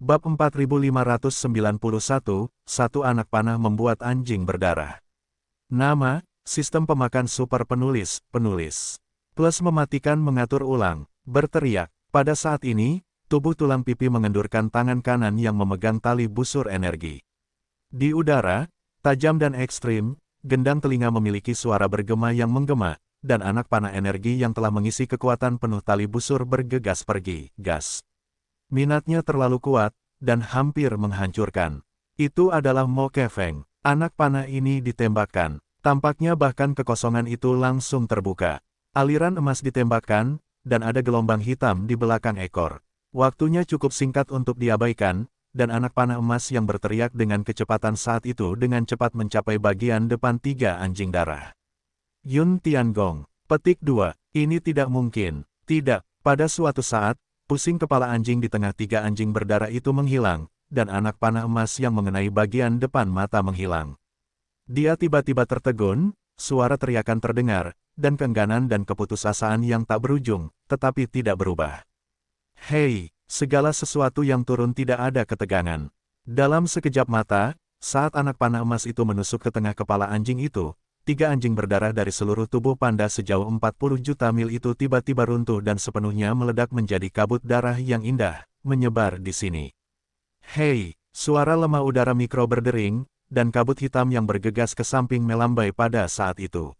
Bab 4591, Satu anak panah membuat anjing berdarah. Nama, Sistem Pemakan Super Penulis, Plus mematikan mengatur ulang, berteriak. Pada saat ini, tubuh tulang pipi mengendurkan tangan kanan yang memegang tali busur energi. Di udara, tajam dan ekstrim, gendang telinga memiliki suara bergema yang menggema, dan anak panah energi yang telah mengisi kekuatan penuh tali busur bergegas pergi, gas. Minatnya terlalu kuat, dan hampir menghancurkan. Itu adalah Mo Kefeng. Anak panah ini ditembakkan. Tampaknya bahkan kekosongan itu langsung terbuka. Aliran emas ditembakkan, dan ada gelombang hitam di belakang ekor. Waktunya cukup singkat untuk diabaikan, dan anak panah emas yang berteriak dengan kecepatan saat itu dengan cepat mencapai bagian depan tiga anjing darah. Yun Tiangong. Petik 2. Ini tidak mungkin. Tidak. Pada suatu saat, pusing kepala anjing di tengah tiga anjing berdarah itu menghilang, dan anak panah emas yang mengenai bagian depan mata menghilang. Dia tiba-tiba tertegun, suara teriakan terdengar, dan keengganan dan keputusasaan yang tak berujung, tetapi tidak berubah. Hei, segala sesuatu yang turun tidak ada ketegangan. Dalam sekejap mata, saat anak panah emas itu menusuk ke tengah kepala anjing itu, tiga anjing berdarah dari seluruh tubuh panda sejauh 40 juta mil itu tiba-tiba runtuh dan sepenuhnya meledak menjadi kabut darah yang indah, menyebar di sini. Hei, suara lemah udara mikro berdering, dan kabut hitam yang bergegas ke samping melambai pada saat itu.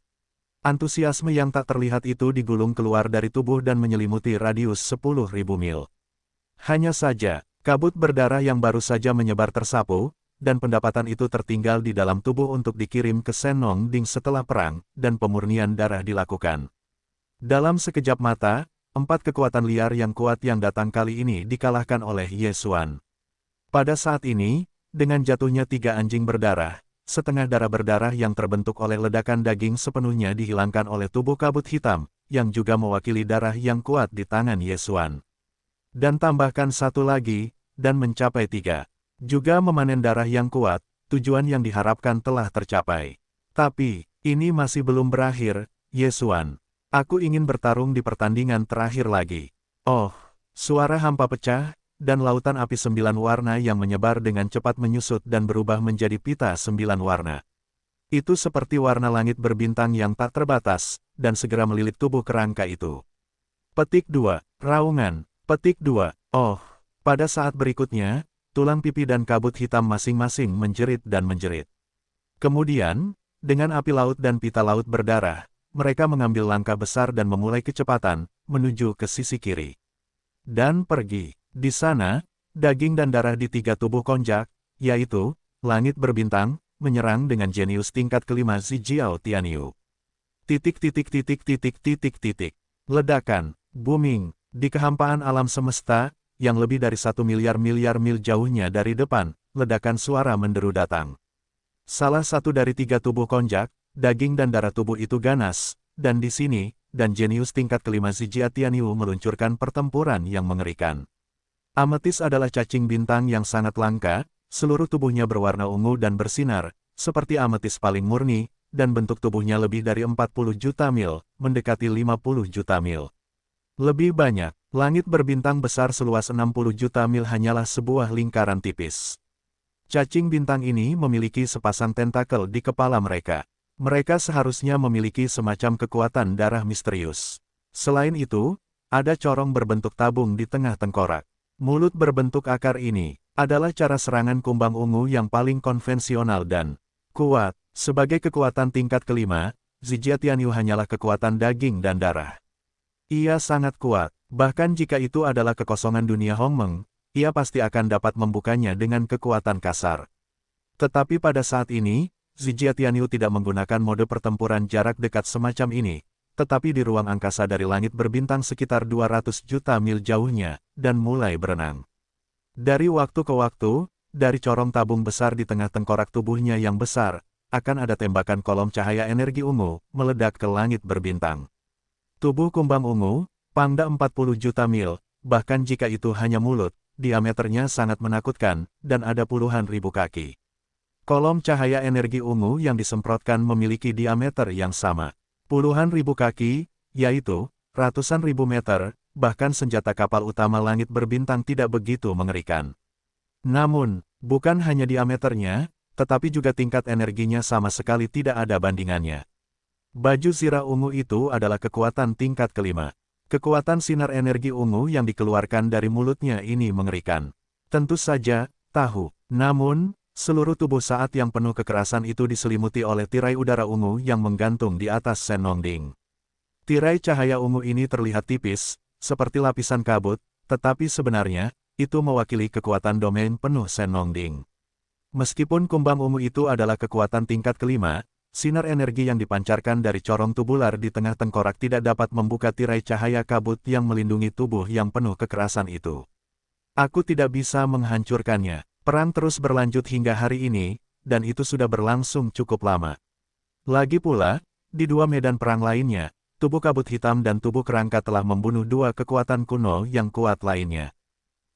Antusiasme yang tak terlihat itu digulung keluar dari tubuh dan menyelimuti radius 10.000 mil. Hanya saja, kabut berdarah yang baru saja menyebar tersapu, dan pendapatan itu tertinggal di dalam tubuh untuk dikirim ke Senong Ding setelah perang, dan pemurnian darah dilakukan. Dalam sekejap mata, 4 kekuatan liar yang kuat yang datang kali ini dikalahkan oleh Ye Xuan. Pada saat ini, dengan jatuhnya 3 anjing berdarah, setengah darah berdarah yang terbentuk oleh ledakan daging sepenuhnya dihilangkan oleh tubuh kabut hitam, yang juga mewakili darah yang kuat di tangan Ye Xuan. Dan tambahkan satu lagi, dan mencapai 3. Juga memanen darah yang kuat, tujuan yang diharapkan telah tercapai. Tapi, ini masih belum berakhir, Ye Xuan. Aku ingin bertarung di pertandingan terakhir lagi. Oh, suara hampa pecah, dan lautan api 9 warna yang menyebar dengan cepat menyusut dan berubah menjadi pita 9 warna. Itu seperti warna langit berbintang yang tak terbatas, dan segera melilit tubuh kerangka itu. Petik 2. Raungan. Petik 2. Oh, pada saat berikutnya, tulang pipi dan kabut hitam masing-masing menjerit dan menjerit. Kemudian, dengan api laut dan pita laut berdarah, mereka mengambil langkah besar dan memulai kecepatan, menuju ke sisi kiri. Dan pergi. Di sana, daging dan darah di 3 tubuh konjak, yaitu, langit berbintang, menyerang dengan jenius tingkat kelima Zijiao Tianyu. Ledakan, booming, di kehampaan alam semesta, yang lebih dari 1 miliar mil jauhnya dari depan, ledakan suara menderu datang. Salah satu dari 3 tubuh konjak, daging dan darah tubuh itu ganas, dan di sini, dan jenius tingkat kelima Zijiao Tianyu meluncurkan pertempuran yang mengerikan. Ametis adalah cacing bintang yang sangat langka, seluruh tubuhnya berwarna ungu dan bersinar, seperti ametis paling murni, dan bentuk tubuhnya lebih dari 40 juta mil, mendekati 50 juta mil. Lebih banyak, langit berbintang besar seluas 60 juta mil hanyalah sebuah lingkaran tipis. Cacing bintang ini memiliki sepasang tentakel di kepala mereka. Mereka seharusnya memiliki semacam kekuatan darah misterius. Selain itu, ada corong berbentuk tabung di tengah tengkorak. Mulut berbentuk akar ini adalah cara serangan kumbang ungu yang paling konvensional dan kuat. Sebagai kekuatan tingkat kelima, Zijiao Tianyu hanyalah kekuatan daging dan darah. Ia sangat kuat, bahkan jika itu adalah kekosongan dunia Hongmeng, ia pasti akan dapat membukanya dengan kekuatan kasar. Tetapi pada saat ini, Zijiao Tianyu tidak menggunakan mode pertempuran jarak dekat semacam ini, tetapi di ruang angkasa dari langit berbintang sekitar 200 juta mil jauhnya, dan mulai berenang. Dari waktu ke waktu, dari corong tabung besar di tengah tengkorak tubuhnya yang besar, akan ada tembakan kolom cahaya energi ungu, meledak ke langit berbintang. Tubuh kumbang ungu, pangda 40 juta mil, bahkan jika itu hanya mulut, diameternya sangat menakutkan, dan ada puluhan ribu kaki. Kolom cahaya energi ungu yang disemprotkan memiliki diameter yang sama. Puluhan ribu kaki, yaitu, ratusan ribu meter, bahkan senjata kapal utama langit berbintang tidak begitu mengerikan. Namun, bukan hanya diameternya, tetapi juga tingkat energinya sama sekali tidak ada bandingannya. Baju zirah ungu itu adalah kekuatan tingkat kelima. Kekuatan sinar energi ungu yang dikeluarkan dari mulutnya ini mengerikan. Tentu saja, tahu. Namun, seluruh tubuh saat yang penuh kekerasan itu diselimuti oleh tirai udara ungu yang menggantung di atas Senongding. Tirai cahaya ungu ini terlihat tipis, seperti lapisan kabut, tetapi sebenarnya, itu mewakili kekuatan domain penuh Senongding. Meskipun kumbang ungu itu adalah kekuatan tingkat kelima, sinar energi yang dipancarkan dari corong tubular di tengah tengkorak tidak dapat membuka tirai cahaya kabut yang melindungi tubuh yang penuh kekerasan itu. Aku tidak bisa menghancurkannya. Perang terus berlanjut hingga hari ini, dan itu sudah berlangsung cukup lama. Lagi pula, di dua medan perang lainnya, tubuh kabut hitam dan tubuh kerangka telah membunuh dua kekuatan kuno yang kuat lainnya.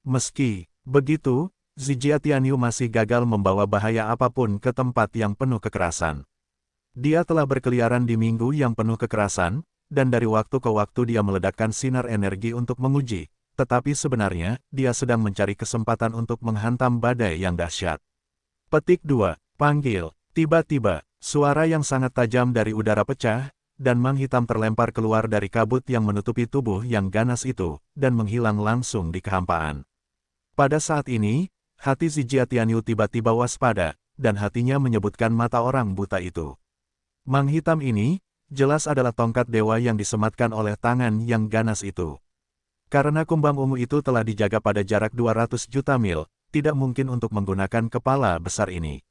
Meski begitu, Zijia Tianyu masih gagal membawa bahaya apapun ke tempat yang penuh kekerasan. Dia telah berkeliaran di minggu yang penuh kekerasan, dan dari waktu ke waktu dia meledakkan sinar energi untuk menguji, tetapi sebenarnya, dia sedang mencari kesempatan untuk menghantam badai yang dahsyat. Petik 2. Panggil. Tiba-tiba, suara yang sangat tajam dari udara pecah, dan mang hitam terlempar keluar dari kabut yang menutupi tubuh yang ganas itu, dan menghilang langsung di kehampaan. Pada saat ini, hati Zijia Tianyu tiba-tiba waspada, dan hatinya menyebutkan mata orang buta itu. Mang hitam ini, jelas adalah tongkat dewa yang disematkan oleh tangan yang ganas itu. Karena kumbang ungu itu telah dijaga pada jarak 200 juta mil, tidak mungkin untuk menggunakan kepala besar ini.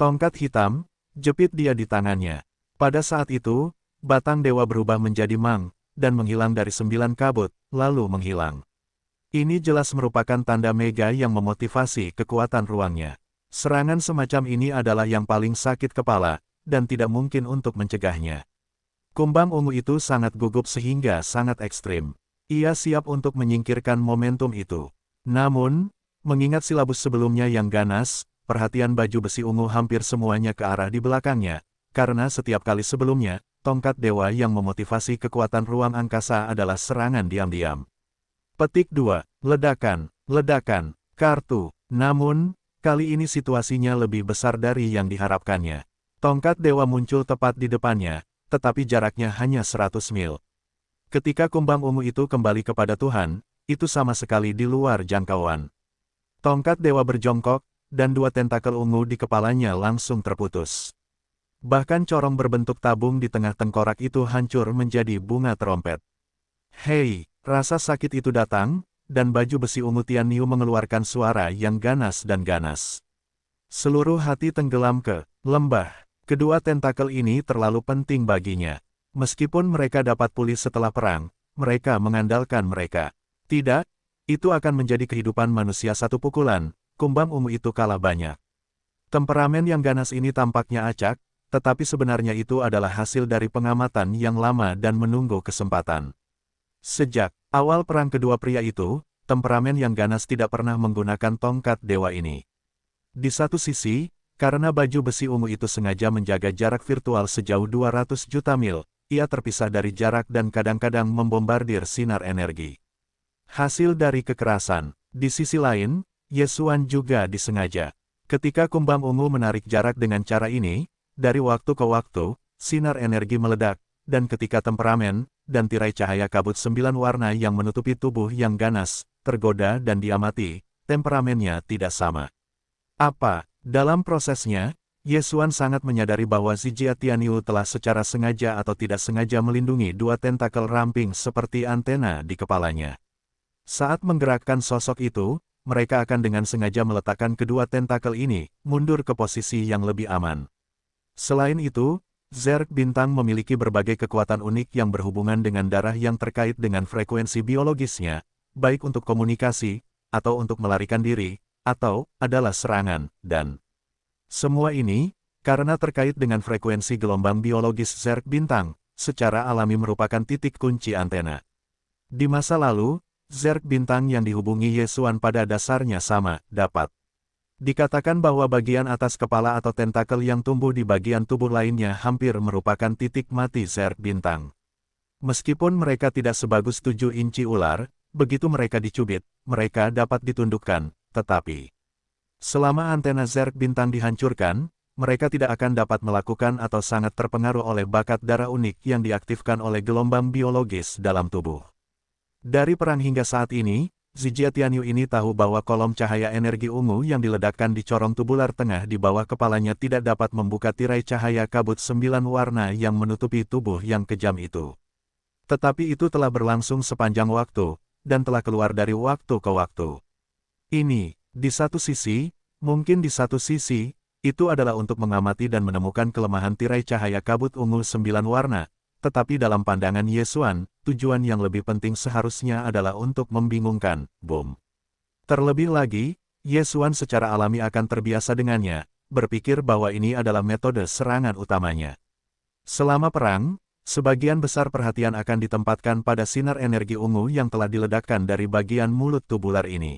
Tongkat hitam, jepit dia di tangannya. Pada saat itu, batang dewa berubah menjadi mang, dan menghilang dari 9 kabut, lalu menghilang. Ini jelas merupakan tanda mega yang memotivasi kekuatan ruangnya. Serangan semacam ini adalah yang paling sakit kepala, dan tidak mungkin untuk mencegahnya. Kumbang ungu itu sangat gugup sehingga sangat ekstrim. Ia siap untuk menyingkirkan momentum itu. Namun, mengingat silabus sebelumnya yang ganas, perhatian baju besi ungu hampir semuanya ke arah di belakangnya, karena setiap kali sebelumnya, tongkat dewa yang memotivasi kekuatan ruang angkasa adalah serangan diam-diam. Petik 2. Ledakan, ledakan, kartu. Namun, kali ini situasinya lebih besar dari yang diharapkannya. Tongkat dewa muncul tepat di depannya, tetapi jaraknya hanya 100 mil. Ketika kumbang ungu itu kembali kepada Tuhan, itu sama sekali di luar jangkauan. Tongkat dewa berjongkok, dan dua tentakel ungu di kepalanya langsung terputus. Bahkan corong berbentuk tabung di tengah tengkorak itu hancur menjadi bunga trompet. Hei! Rasa sakit itu datang, dan baju besi ungu Tianyu mengeluarkan suara yang ganas dan ganas. Seluruh hati tenggelam ke lembah. Kedua tentakel ini terlalu penting baginya. Meskipun mereka dapat pulih setelah perang, mereka mengandalkan mereka. Tidak, itu akan menjadi kehidupan manusia satu pukulan, kumbang ungu itu kalah banyak. Temperamen yang ganas ini tampaknya acak, tetapi sebenarnya itu adalah hasil dari pengamatan yang lama dan menunggu kesempatan. Sejak awal perang kedua pria itu, temperamen yang ganas tidak pernah menggunakan tongkat dewa ini. Di satu sisi, karena baju besi ungu itu sengaja menjaga jarak virtual sejauh 200 juta mil, ia terpisah dari jarak dan kadang-kadang membombardir sinar energi. Hasil dari kekerasan. Di sisi lain, Yesuan juga disengaja. Ketika kumbang ungu menarik jarak dengan cara ini, dari waktu ke waktu, sinar energi meledak, dan ketika temperamen, dan tirai cahaya kabut 9 warna yang menutupi tubuh yang ganas, tergoda dan diamati, temperamennya tidak sama. Apa? Dalam prosesnya, Yesuan sangat menyadari bahwa Zijia Tianyu telah secara sengaja atau tidak sengaja melindungi dua tentakel ramping seperti antena di kepalanya. Saat menggerakkan sosok itu, mereka akan dengan sengaja meletakkan kedua tentakel ini mundur ke posisi yang lebih aman. Selain itu, Zerg bintang memiliki berbagai kekuatan unik yang berhubungan dengan darah yang terkait dengan frekuensi biologisnya, baik untuk komunikasi, atau untuk melarikan diri, atau adalah serangan, dan semua ini, karena terkait dengan frekuensi gelombang biologis Zerg bintang, secara alami merupakan titik kunci antena. Di masa lalu, Zerg bintang yang dihubungi Yesuan pada dasarnya sama, dapat dikatakan bahwa bagian atas kepala atau tentakel yang tumbuh di bagian tubuh lainnya hampir merupakan titik mati Zerg bintang. Meskipun mereka tidak sebagus 7 inci ular, begitu mereka dicubit, mereka dapat ditundukkan, tetapi Selama antena Zerg bintang dihancurkan, mereka tidak akan dapat melakukan atau sangat terpengaruh oleh bakat darah unik yang diaktifkan oleh gelombang biologis dalam tubuh. Dari perang hingga saat ini, Zijia Tianyu ini tahu bahwa kolom cahaya energi ungu yang diledakkan di corong tubular tengah di bawah kepalanya tidak dapat membuka tirai cahaya kabut 9 warna yang menutupi tubuh yang kejam itu. Tetapi itu telah berlangsung sepanjang waktu, dan telah keluar dari waktu ke waktu. Ini, di satu sisi, mungkin di satu sisi, itu adalah untuk mengamati dan menemukan kelemahan tirai cahaya kabut ungu 9 warna, tetapi dalam pandangan Yesuan, tujuan yang lebih penting seharusnya adalah untuk membingungkan, bom. Terlebih lagi, Yesuan secara alami akan terbiasa dengannya, berpikir bahwa ini adalah metode serangan utamanya. Selama perang, sebagian besar perhatian akan ditempatkan pada sinar energi ungu yang telah diledakkan dari bagian mulut tubular ini.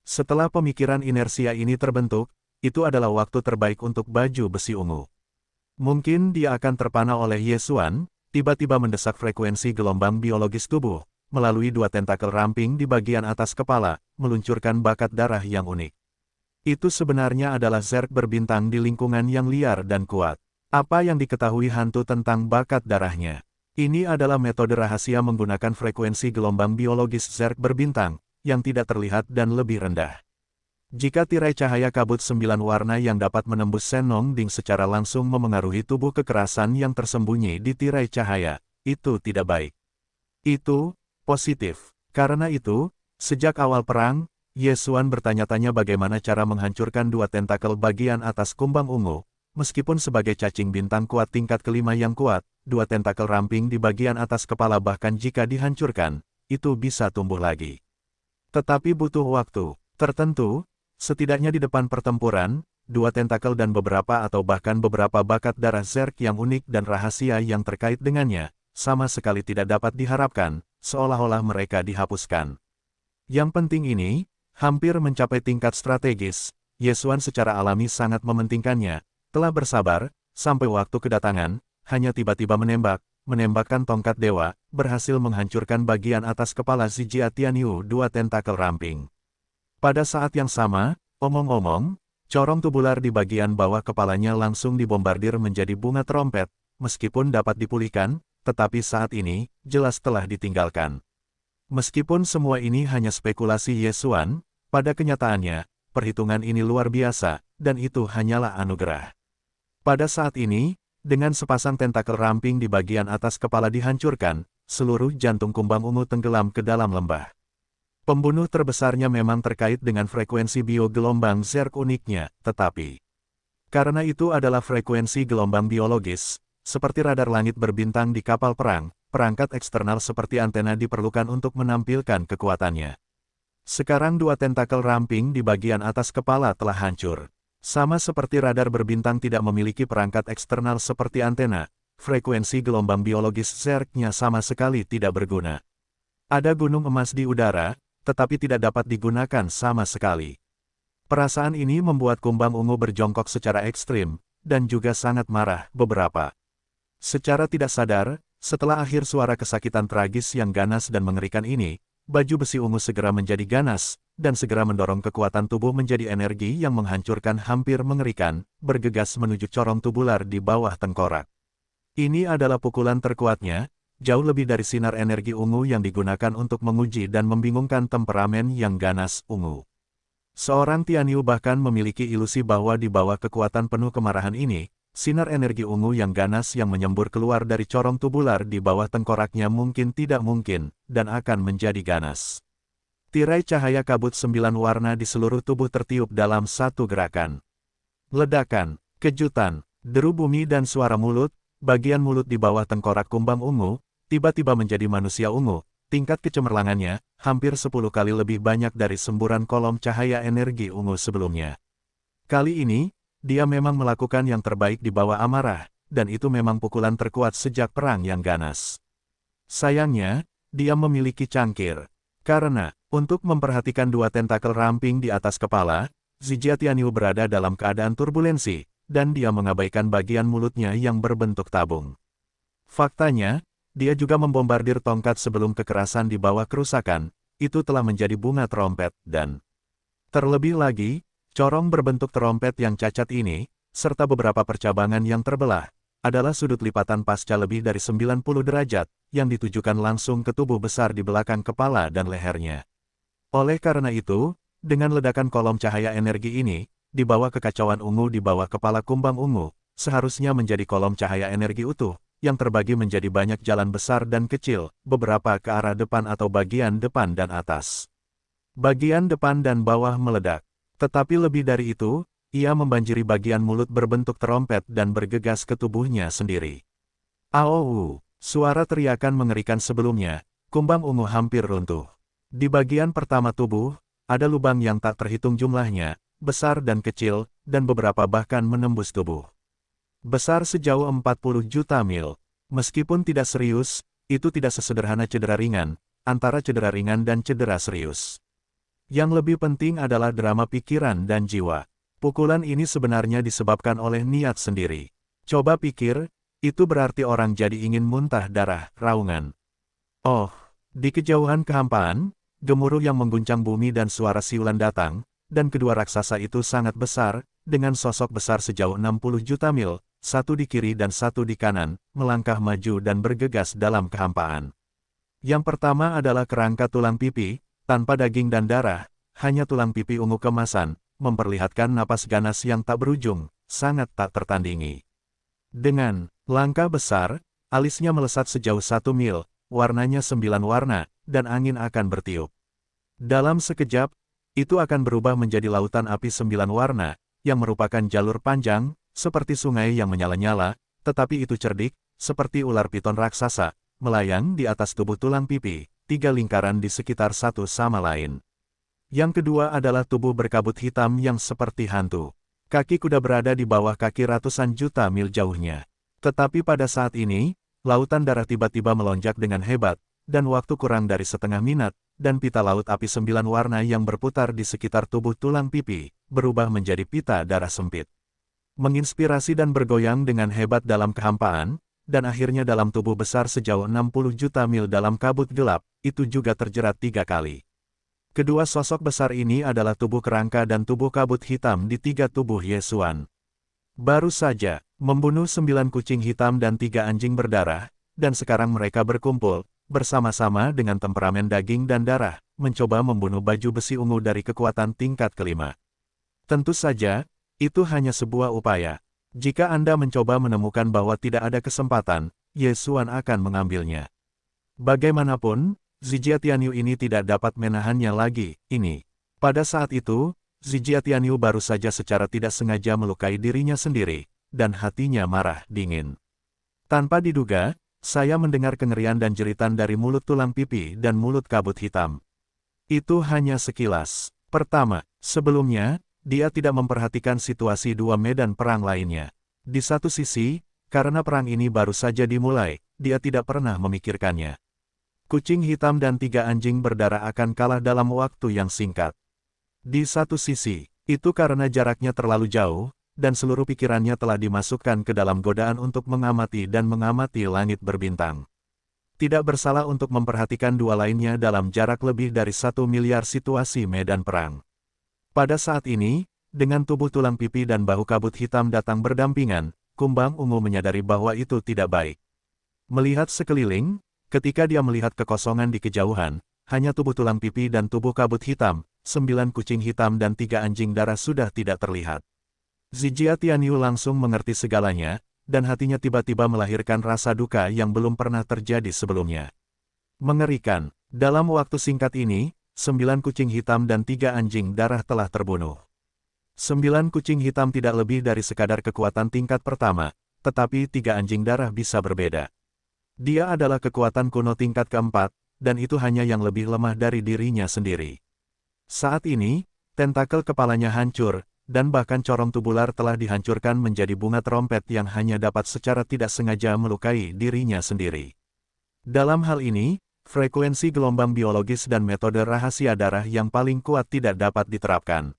Setelah pemikiran inersia ini terbentuk, itu adalah waktu terbaik untuk baju besi ungu. Mungkin dia akan terpana oleh Yesuan, tiba-tiba mendesak frekuensi gelombang biologis tubuh, melalui 2 tentakel ramping di bagian atas kepala, meluncurkan bakat darah yang unik. Itu sebenarnya adalah Zerg berbintang di lingkungan yang liar dan kuat. Apa yang diketahui hantu tentang bakat darahnya? Ini adalah metode rahasia menggunakan frekuensi gelombang biologis Zerg berbintang, yang tidak terlihat dan lebih rendah. Jika tirai cahaya kabut 9 warna yang dapat menembus Senong Ding secara langsung memengaruhi tubuh kekerasan yang tersembunyi di tirai cahaya, itu tidak baik. Itu positif. Karena itu, sejak awal perang, Yesuan bertanya-tanya bagaimana cara menghancurkan 2 tentakel bagian atas kumbang ungu, meskipun sebagai cacing bintang kuat tingkat kelima yang kuat, 2 tentakel ramping di bagian atas kepala bahkan jika dihancurkan, itu bisa tumbuh lagi. Tetapi butuh waktu tertentu. Setidaknya di depan pertempuran, 2 tentakel dan beberapa atau bahkan beberapa bakat darah Zerg yang unik dan rahasia yang terkait dengannya, sama sekali tidak dapat diharapkan, seolah-olah mereka dihapuskan. Yang penting ini, hampir mencapai tingkat strategis, Yesuan secara alami sangat mementingkannya, telah bersabar, sampai waktu kedatangan, hanya tiba-tiba menembakkan tongkat dewa, berhasil menghancurkan bagian atas kepala Zijia Tianyu 2 tentakel ramping. Pada saat yang sama, omong-omong, corong tubular di bagian bawah kepalanya langsung dibombardir menjadi bunga trompet, meskipun dapat dipulihkan, tetapi saat ini, jelas telah ditinggalkan. Meskipun semua ini hanya spekulasi Yesuan, pada kenyataannya, perhitungan ini luar biasa, dan itu hanyalah anugerah. Pada saat ini, dengan sepasang tentakel ramping di bagian atas kepala dihancurkan, seluruh jantung kumbang ungu tenggelam ke dalam lembah. Pembunuh terbesarnya memang terkait dengan frekuensi biogelombang Zerg uniknya, tetapi karena itu adalah frekuensi gelombang biologis, seperti radar langit berbintang di kapal perang, perangkat eksternal seperti antena diperlukan untuk menampilkan kekuatannya. Sekarang 2 tentakel ramping di bagian atas kepala telah hancur. Sama seperti radar berbintang tidak memiliki perangkat eksternal seperti antena, frekuensi gelombang biologis Zerg-nya sama sekali tidak berguna. Ada gunung emas di udara, tetapi tidak dapat digunakan sama sekali. Perasaan ini membuat kumbang ungu berjongkok secara ekstrim, dan juga sangat marah beberapa. Secara tidak sadar, setelah akhir suara kesakitan tragis yang ganas dan mengerikan ini, baju besi ungu segera menjadi ganas, dan segera mendorong kekuatan tubuh menjadi energi yang menghancurkan hampir mengerikan, bergegas menuju corong tubular di bawah tengkorak. Ini adalah pukulan terkuatnya, jauh lebih dari sinar energi ungu yang digunakan untuk menguji dan membingungkan temperamen yang ganas ungu. Seorang Tianyu bahkan memiliki ilusi bahwa di bawah kekuatan penuh kemarahan ini, sinar energi ungu yang ganas yang menyembur keluar dari corong tubular di bawah tengkoraknya mungkin tidak mungkin, dan akan menjadi ganas. Tirai cahaya kabut 9 warna di seluruh tubuh tertiup dalam satu gerakan. Ledakan, kejutan, deru bumi dan suara mulut, bagian mulut di bawah tengkorak kumbang ungu, tiba-tiba menjadi manusia ungu, tingkat kecemerlangannya, hampir 10 kali lebih banyak dari semburan kolom cahaya energi ungu sebelumnya. Kali ini, dia memang melakukan yang terbaik di bawah amarah, dan itu memang pukulan terkuat sejak perang yang ganas. Sayangnya, dia memiliki cangkir. Karena, untuk memperhatikan 2 tentakel ramping di atas kepala, Zijia Tianyu berada dalam keadaan turbulensi, dan dia mengabaikan bagian mulutnya yang berbentuk tabung. Faktanya, dia juga membombardir tongkat sebelum kekerasan di bawah kerusakan, itu telah menjadi bunga trompet, dan terlebih lagi, Corong berbentuk terompet yang cacat ini, serta beberapa percabangan yang terbelah, adalah sudut lipatan pasca lebih dari 90 derajat, yang ditujukan langsung ke tubuh besar di belakang kepala dan lehernya. Oleh karena itu, dengan ledakan kolom cahaya energi ini, di bawah kekacauan ungu di bawah kepala kumbang ungu, seharusnya menjadi kolom cahaya energi utuh, yang terbagi menjadi banyak jalan besar dan kecil, beberapa ke arah depan atau bagian depan dan atas. Bagian depan dan bawah meledak. Tetapi lebih dari itu, ia membanjiri bagian mulut berbentuk terompet dan bergegas ke tubuhnya sendiri. Aowu! Suara teriakan mengerikan sebelumnya, kumbang ungu hampir runtuh. Di bagian pertama tubuh, ada lubang yang tak terhitung jumlahnya, besar dan kecil, dan beberapa bahkan menembus tubuh. Besar sejauh 40 juta mil. Meskipun tidak serius, itu tidak sesederhana cedera ringan, antara cedera ringan dan cedera serius. Yang lebih penting adalah drama pikiran dan jiwa. Pukulan ini sebenarnya disebabkan oleh niat sendiri. Coba pikir, itu berarti orang jadi ingin muntah darah, raungan. Oh, di kejauhan kehampaan, gemuruh yang mengguncang bumi dan suara siulan datang, dan kedua raksasa itu sangat besar, dengan sosok besar sejauh 60 juta mil, satu di kiri dan satu di kanan, melangkah maju dan bergegas dalam kehampaan. Yang pertama adalah kerangka tulang pipi, tanpa daging dan darah, hanya tulang pipi ungu kemasan, memperlihatkan napas ganas yang tak berujung, sangat tak tertandingi. Dengan langkah besar, alisnya melesat sejauh 1 mil, warnanya 9 warna, dan angin akan bertiup. Dalam sekejap, itu akan berubah menjadi lautan api 9 warna, yang merupakan jalur panjang, seperti sungai yang menyala-nyala, tetapi itu cerdik, seperti ular piton raksasa, melayang di atas tubuh tulang pipi, 3 lingkaran di sekitar satu sama lain. Yang kedua adalah tubuh berkabut hitam yang seperti hantu. Kaki kuda berada di bawah kaki ratusan juta mil jauhnya. Tetapi pada saat ini, lautan darah tiba-tiba melonjak dengan hebat, dan waktu kurang dari setengah minat, dan pita laut api 9 warna yang berputar di sekitar tubuh tulang pipi, berubah menjadi pita darah sempit. Menginspirasi dan bergoyang dengan hebat dalam kehampaan, dan akhirnya dalam tubuh besar sejauh 60 juta mil dalam kabut gelap, itu juga terjerat 3 kali. Kedua sosok besar ini adalah tubuh kerangka dan tubuh kabut hitam di 3 tubuh Yesuan. Baru saja, membunuh 9 kucing hitam dan 3 anjing berdarah, dan sekarang mereka berkumpul, bersama-sama dengan temperamen daging dan darah, mencoba membunuh baju besi ungu dari kekuatan tingkat kelima. Tentu saja, itu hanya sebuah upaya. Jika Anda mencoba menemukan bahwa tidak ada kesempatan, Yesuan akan mengambilnya. Bagaimanapun, Zhijiatianyu ini tidak dapat menahannya lagi, ini. Pada saat itu, Zhijiatianyu baru saja secara tidak sengaja melukai dirinya sendiri, dan hatinya marah, dingin. Tanpa diduga, saya mendengar kengerian dan jeritan dari mulut tulang pipi dan mulut kabut hitam. Itu hanya sekilas. Pertama, sebelumnya, dia tidak memperhatikan situasi 2 medan perang lainnya. Di satu sisi, karena perang ini baru saja dimulai, dia tidak pernah memikirkannya. Kucing hitam dan 3 anjing berdarah akan kalah dalam waktu yang singkat. Di satu sisi, itu karena jaraknya terlalu jauh, dan seluruh pikirannya telah dimasukkan ke dalam godaan untuk mengamati dan mengamati langit berbintang. Tidak bersalah untuk memperhatikan 2 lainnya dalam jarak lebih dari 1 miliar situasi medan perang. Pada saat ini, dengan tubuh tulang pipi dan bahu kabut hitam datang berdampingan, kumbang ungu menyadari bahwa itu tidak baik. Melihat sekeliling, ketika dia melihat kekosongan di kejauhan, hanya tubuh tulang pipi dan tubuh kabut hitam, 9 kucing hitam dan 3 anjing darah sudah tidak terlihat. Zhijiatianyu langsung mengerti segalanya, dan hatinya tiba-tiba melahirkan rasa duka yang belum pernah terjadi sebelumnya. Mengerikan, dalam waktu singkat ini, 9 kucing hitam dan 3 anjing darah telah terbunuh. 9 kucing hitam tidak lebih dari sekadar kekuatan tingkat pertama, tetapi 3 anjing darah bisa berbeda. Dia adalah kekuatan kuno tingkat keempat, dan itu hanya yang lebih lemah dari dirinya sendiri. Saat ini, tentakel kepalanya hancur, dan bahkan corong tubular telah dihancurkan menjadi bunga trompet yang hanya dapat secara tidak sengaja melukai dirinya sendiri. Dalam hal ini, frekuensi gelombang biologis dan metode rahasia darah yang paling kuat tidak dapat diterapkan.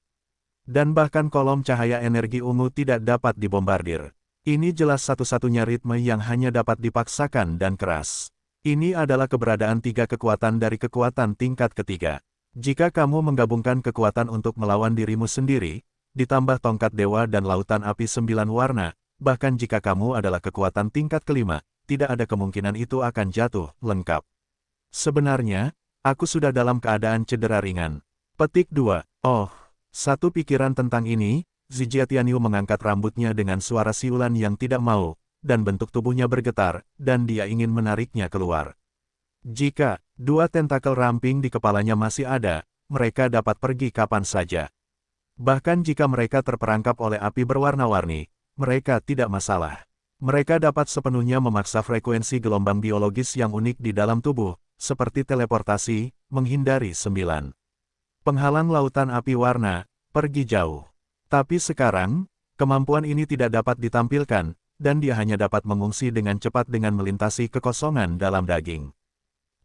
Dan bahkan kolom cahaya energi ungu tidak dapat dibombardir. Ini jelas satu-satunya ritme yang hanya dapat dipaksakan dan keras. Ini adalah keberadaan 3 kekuatan dari kekuatan tingkat ketiga. Jika kamu menggabungkan kekuatan untuk melawan dirimu sendiri, ditambah tongkat dewa dan lautan api 9 warna, bahkan jika kamu adalah kekuatan tingkat kelima, tidak ada kemungkinan itu akan jatuh lengkap. Sebenarnya, aku sudah dalam keadaan cedera ringan. Petik 2. Oh, satu pikiran tentang ini, Zijiatianyu mengangkat rambutnya dengan suara siulan yang tidak mau, dan bentuk tubuhnya bergetar, dan dia ingin menariknya keluar. Jika 2 tentakel ramping di kepalanya masih ada, mereka dapat pergi kapan saja. Bahkan jika mereka terperangkap oleh api berwarna-warni, mereka tidak masalah. Mereka dapat sepenuhnya memaksa frekuensi gelombang biologis yang unik di dalam tubuh, seperti teleportasi, menghindari 9 penghalang lautan api warna, pergi jauh. Tapi sekarang, kemampuan ini tidak dapat ditampilkan, dan dia hanya dapat mengungsi dengan cepat dengan melintasi kekosongan dalam daging.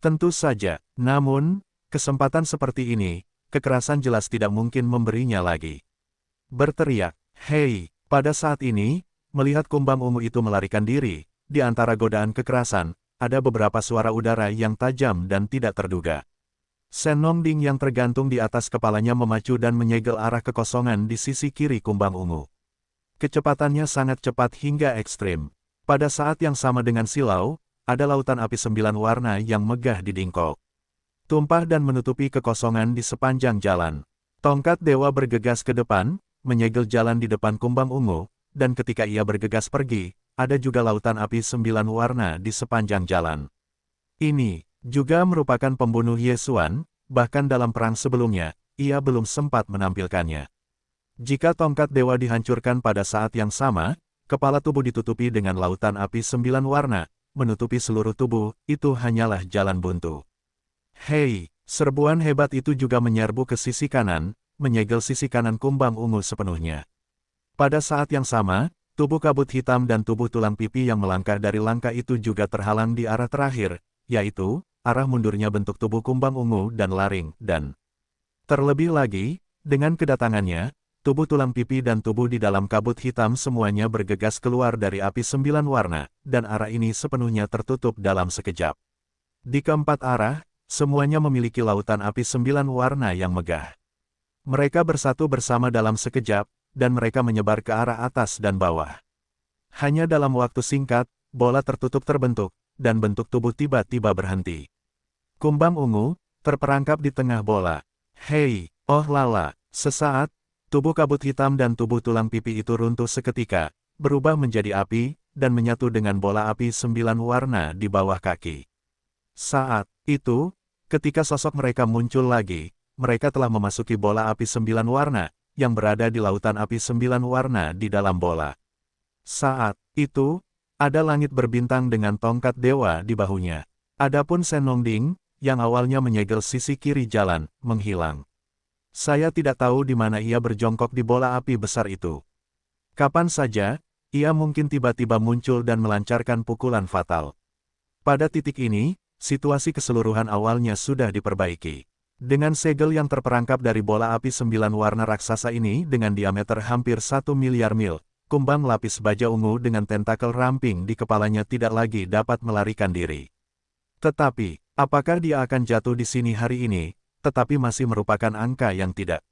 Tentu saja, namun, kesempatan seperti ini, kekerasan jelas tidak mungkin memberinya lagi. Berteriak, "Hei!" Pada saat ini, melihat kumbang ungu itu melarikan diri, di antara godaan kekerasan, ada beberapa suara udara yang tajam dan tidak terduga. Senongding yang tergantung di atas kepalanya memacu dan menyegel arah kekosongan di sisi kiri kumbang ungu. Kecepatannya sangat cepat hingga ekstrim. Pada saat yang sama dengan silau, ada lautan api 9 warna yang megah di dingkok. Tumpah dan menutupi kekosongan di sepanjang jalan. Tongkat dewa bergegas ke depan, menyegel jalan di depan kumbang ungu, dan ketika ia bergegas pergi, ada juga lautan api 9 warna di sepanjang jalan. Ini juga merupakan pembunuh Yesuan, bahkan dalam perang sebelumnya, ia belum sempat menampilkannya. Jika tongkat dewa dihancurkan pada saat yang sama, kepala tubuh ditutupi dengan lautan api 9 warna, menutupi seluruh tubuh, itu hanyalah jalan buntu. Hei, serbuan hebat itu juga menyerbu ke sisi kanan, menyegel sisi kanan kumbang ungu sepenuhnya. Pada saat yang sama, tubuh kabut hitam dan tubuh tulang pipi yang melangkah dari langkah itu juga terhalang di arah terakhir, yaitu arah mundurnya bentuk tubuh kumbang ungu dan laring, dan terlebih lagi, dengan kedatangannya, tubuh tulang pipi dan tubuh di dalam kabut hitam semuanya bergegas keluar dari api 9 warna, dan arah ini sepenuhnya tertutup dalam sekejap. Di keempat arah, semuanya memiliki lautan api 9 warna yang megah. Mereka bersatu bersama dalam sekejap, dan mereka menyebar ke arah atas dan bawah. Hanya dalam waktu singkat, bola tertutup terbentuk, dan bentuk tubuh tiba-tiba berhenti. Kumbang ungu, terperangkap di tengah bola. Hei, oh lala, sesaat, tubuh kabut hitam dan tubuh tulang pipi itu runtuh seketika, berubah menjadi api, dan menyatu dengan bola api 9 warna di bawah kaki. Saat itu, ketika sosok mereka muncul lagi, mereka telah memasuki bola api 9 warna, yang berada di lautan api 9 warna di dalam bola. Saat itu, ada langit berbintang dengan tongkat dewa di bahunya. Adapun Senongding, yang awalnya menyegel sisi kiri jalan, menghilang. Saya tidak tahu di mana ia berjongkok di bola api besar itu. Kapan saja, ia mungkin tiba-tiba muncul dan melancarkan pukulan fatal. Pada titik ini, situasi keseluruhan awalnya sudah diperbaiki. Dengan segel yang terperangkap dari bola api 9 warna raksasa ini dengan diameter hampir 1 miliar mil, kumbang lapis baja ungu dengan tentakel ramping di kepalanya tidak lagi dapat melarikan diri. Tetapi, apakah dia akan jatuh di sini hari ini, tetapi masih merupakan angka yang tidak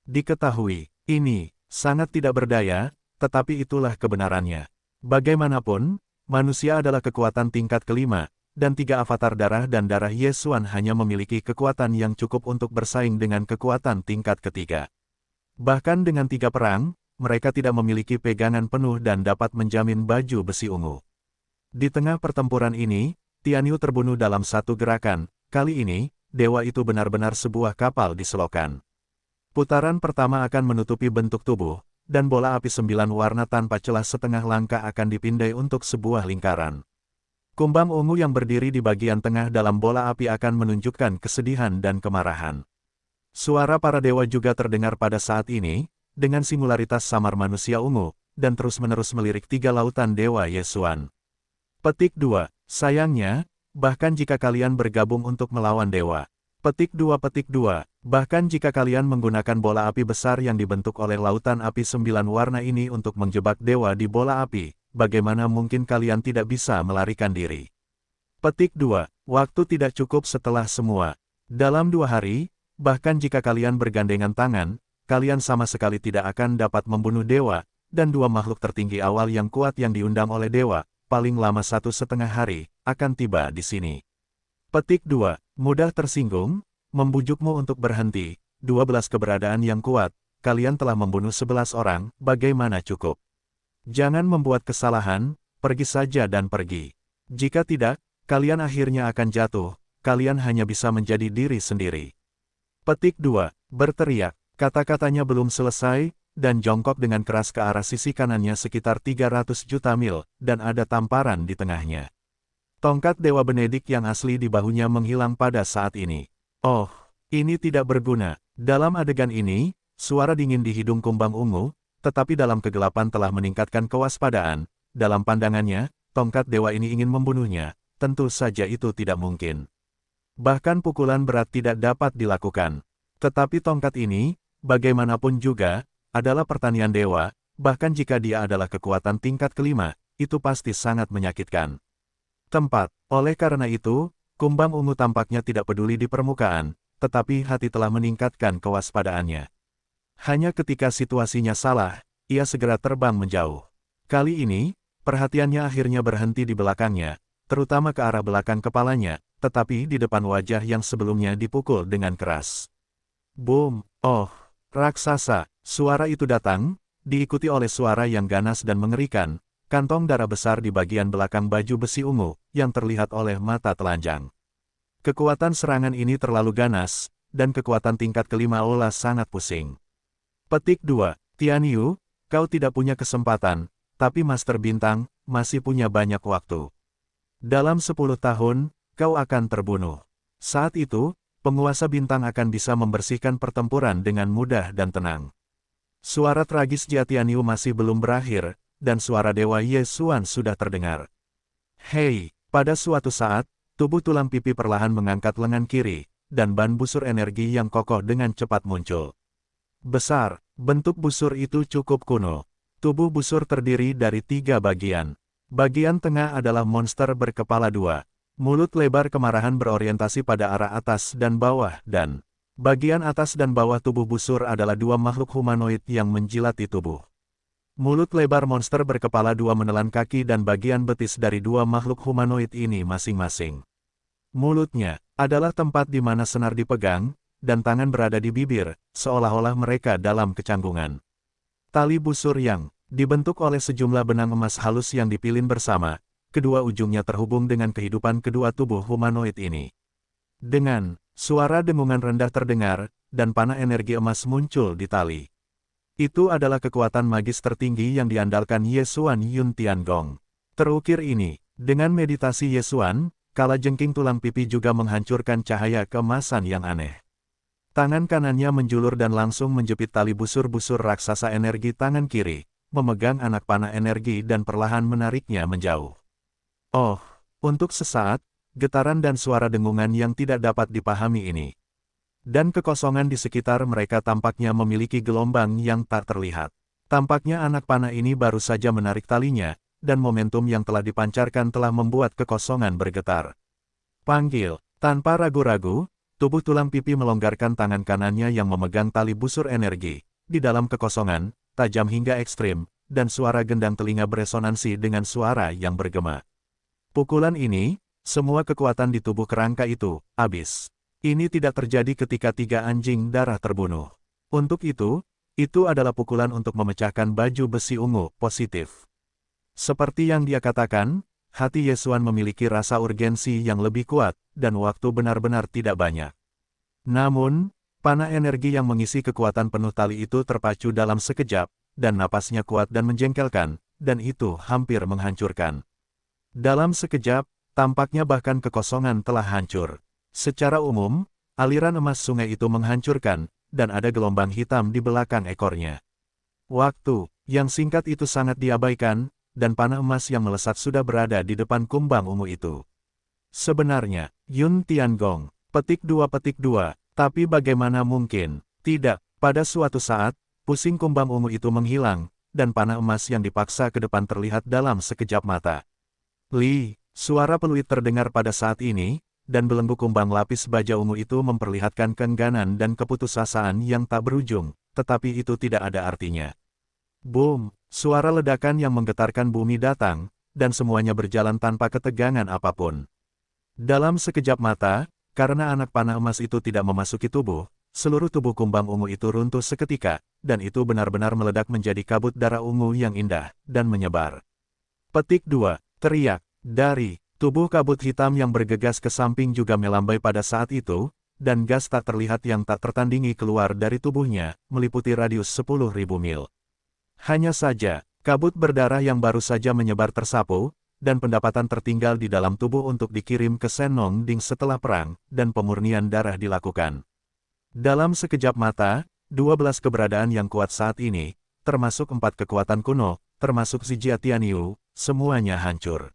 diketahui. Ini sangat tidak berdaya, tetapi itulah kebenarannya. Bagaimanapun, manusia adalah kekuatan tingkat kelima, dan 3 avatar darah dan darah Yesuan hanya memiliki kekuatan yang cukup untuk bersaing dengan kekuatan tingkat ketiga. Bahkan dengan 3 perang, mereka tidak memiliki pegangan penuh dan dapat menjamin baju besi ungu. Di tengah pertempuran ini, Tianyu terbunuh dalam satu gerakan. Kali ini, dewa itu benar-benar sebuah kapal di selokan. Putaran pertama akan menutupi bentuk tubuh, dan bola api 9 warna tanpa celah setengah langkah akan dipindai untuk sebuah lingkaran. Kumbang ungu yang berdiri di bagian tengah dalam bola api akan menunjukkan kesedihan dan kemarahan. Suara para dewa juga terdengar pada saat ini, dengan singularitas samar manusia ungu, dan terus-menerus melirik 3 lautan dewa Yesuan. Petik 2. Sayangnya, bahkan jika kalian bergabung untuk melawan dewa. Petik 2. Bahkan jika kalian menggunakan bola api besar yang dibentuk oleh lautan api 9 warna ini untuk menjebak dewa di bola api, bagaimana mungkin kalian tidak bisa melarikan diri? Petik 2. Waktu tidak cukup setelah semua. Dalam 2 hari, bahkan jika kalian bergandengan tangan, kalian sama sekali tidak akan dapat membunuh dewa, dan dua makhluk tertinggi awal yang kuat yang diundang oleh dewa, paling lama 1,5 hari, akan tiba di sini. Petik 2. Mudah tersinggung, membujukmu untuk berhenti, 12 keberadaan yang kuat, kalian telah membunuh 11 orang, bagaimana cukup? Jangan membuat kesalahan, pergi saja dan pergi. Jika tidak, kalian akhirnya akan jatuh, kalian hanya bisa menjadi diri sendiri. Petik 2. Berteriak, kata-katanya belum selesai, dan jongkok dengan keras ke arah sisi kanannya sekitar 300 juta mil, dan ada tamparan di tengahnya. Tongkat Dewa Benedik yang asli di bahunya menghilang pada saat ini. Oh, ini tidak berguna. Dalam adegan ini, suara dingin di hidung kumbang ungu, tetapi dalam kegelapan telah meningkatkan kewaspadaan. Dalam pandangannya, tongkat dewa ini ingin membunuhnya, tentu saja itu tidak mungkin. Bahkan pukulan berat tidak dapat dilakukan. Tetapi tongkat ini, bagaimanapun juga, adalah pertanian dewa, bahkan jika dia adalah kekuatan tingkat kelima, itu pasti sangat menyakitkan. Tempat. Oleh karena itu, kumbang ungu tampaknya tidak peduli di permukaan, tetapi hati telah meningkatkan kewaspadaannya. Hanya ketika situasinya salah, ia segera terbang menjauh. Kali ini, perhatiannya akhirnya berhenti di belakangnya, terutama ke arah belakang kepalanya, tetapi di depan wajah yang sebelumnya dipukul dengan keras. Boom! Oh, raksasa! Suara itu datang, diikuti oleh suara yang ganas dan mengerikan, kantong darah besar di bagian belakang baju besi ungu, yang terlihat oleh mata telanjang. Kekuatan serangan ini terlalu ganas, dan kekuatan tingkat kelima olah sangat pusing. Petik 2. Tian Yu, kau tidak punya kesempatan, tapi Master Bintang, masih punya banyak waktu. Dalam 10 tahun, kau akan terbunuh. Saat itu, penguasa bintang akan bisa membersihkan pertempuran dengan mudah dan tenang. Suara tragis Tian Yu masih belum berakhir, dan suara Dewa Ye Xuan sudah terdengar. Hei, pada suatu saat, tubuh tulang pipi perlahan mengangkat lengan kiri, dan ban busur energi yang kokoh dengan cepat muncul. Besar, bentuk busur itu cukup kuno. Tubuh busur terdiri dari 3 bagian. Bagian tengah adalah monster berkepala 2. Mulut lebar kemarahan berorientasi pada arah atas dan bawah, dan bagian atas dan bawah tubuh busur adalah 2 makhluk humanoid yang menjilati tubuh. Mulut lebar monster berkepala 2 menelan kaki dan bagian betis dari 2 makhluk humanoid ini masing-masing. Mulutnya adalah tempat di mana senar dipegang, dan tangan berada di bibir, seolah-olah mereka dalam kecanggungan. Tali busur yang dibentuk oleh sejumlah benang emas halus yang dipilin bersama, kedua ujungnya terhubung dengan kehidupan kedua tubuh humanoid ini. Dengan suara dengungan rendah terdengar, dan panah energi emas muncul di tali. Itu adalah kekuatan magis tertinggi yang diandalkan Ye Xuan Yun Tiangong. Terukir ini, dengan meditasi Ye Xuan, kalajengking tulang pipi juga menghancurkan cahaya keemasan yang aneh. Tangan kanannya menjulur dan langsung menjepit tali busur-busur raksasa energi tangan kiri, memegang anak panah energi dan perlahan menariknya menjauh. Oh, untuk sesaat, getaran dan suara dengungan yang tidak dapat dipahami ini. Dan kekosongan di sekitar mereka tampaknya memiliki gelombang yang tak terlihat. Tampaknya anak panah ini baru saja menarik talinya, dan momentum yang telah dipancarkan telah membuat kekosongan bergetar. Panggil, tanpa ragu-ragu, tubuh tulang pipi melonggarkan tangan kanannya yang memegang tali busur energi. Di dalam kekosongan, tajam hingga ekstrim, dan suara gendang telinga beresonansi dengan suara yang bergema. Pukulan ini, semua kekuatan di tubuh kerangka itu, habis. Ini tidak terjadi ketika 3 anjing darah terbunuh. Untuk itu adalah pukulan untuk memecahkan baju besi ungu, positif. Seperti yang dia katakan, hati Ye Xuan memiliki rasa urgensi yang lebih kuat, dan waktu benar-benar tidak banyak. Namun, panah energi yang mengisi kekuatan penuh tali itu terpacu dalam sekejap, dan napasnya kuat dan menjengkelkan, dan itu hampir menghancurkan. Dalam sekejap, tampaknya bahkan kekosongan telah hancur. Secara umum, aliran emas sungai itu menghancurkan, dan ada gelombang hitam di belakang ekornya. Waktu yang singkat itu sangat diabaikan, dan panah emas yang melesat sudah berada di depan kumbang ungu itu. Sebenarnya, Yun Tiangong, petik 2, tapi bagaimana mungkin? Tidak, pada suatu saat, pusing kumbang ungu itu menghilang, dan panah emas yang dipaksa ke depan terlihat dalam sekejap mata. Li, suara peluit terdengar pada saat ini, dan belenggu kumbang lapis baja ungu itu memperlihatkan keengganan dan keputusasaan yang tak berujung, tetapi itu tidak ada artinya. Boom! Suara ledakan yang menggetarkan bumi datang, dan semuanya berjalan tanpa ketegangan apapun. Dalam sekejap mata, karena anak panah emas itu tidak memasuki tubuh, seluruh tubuh kumbang ungu itu runtuh seketika, dan itu benar-benar meledak menjadi kabut darah ungu yang indah, dan menyebar. Petik 2. Teriak. Dari tubuh kabut hitam yang bergegas ke samping juga melambai pada saat itu, dan gas tak terlihat yang tak tertandingi keluar dari tubuhnya, meliputi radius 10.000 mil. Hanya saja, kabut berdarah yang baru saja menyebar tersapu, dan pendapatan tertinggal di dalam tubuh untuk dikirim ke Senong Ding setelah perang, dan pemurnian darah dilakukan. Dalam sekejap mata, 12 keberadaan yang kuat saat ini, termasuk 4 kekuatan kuno, termasuk si Jia Tianyu, semuanya hancur.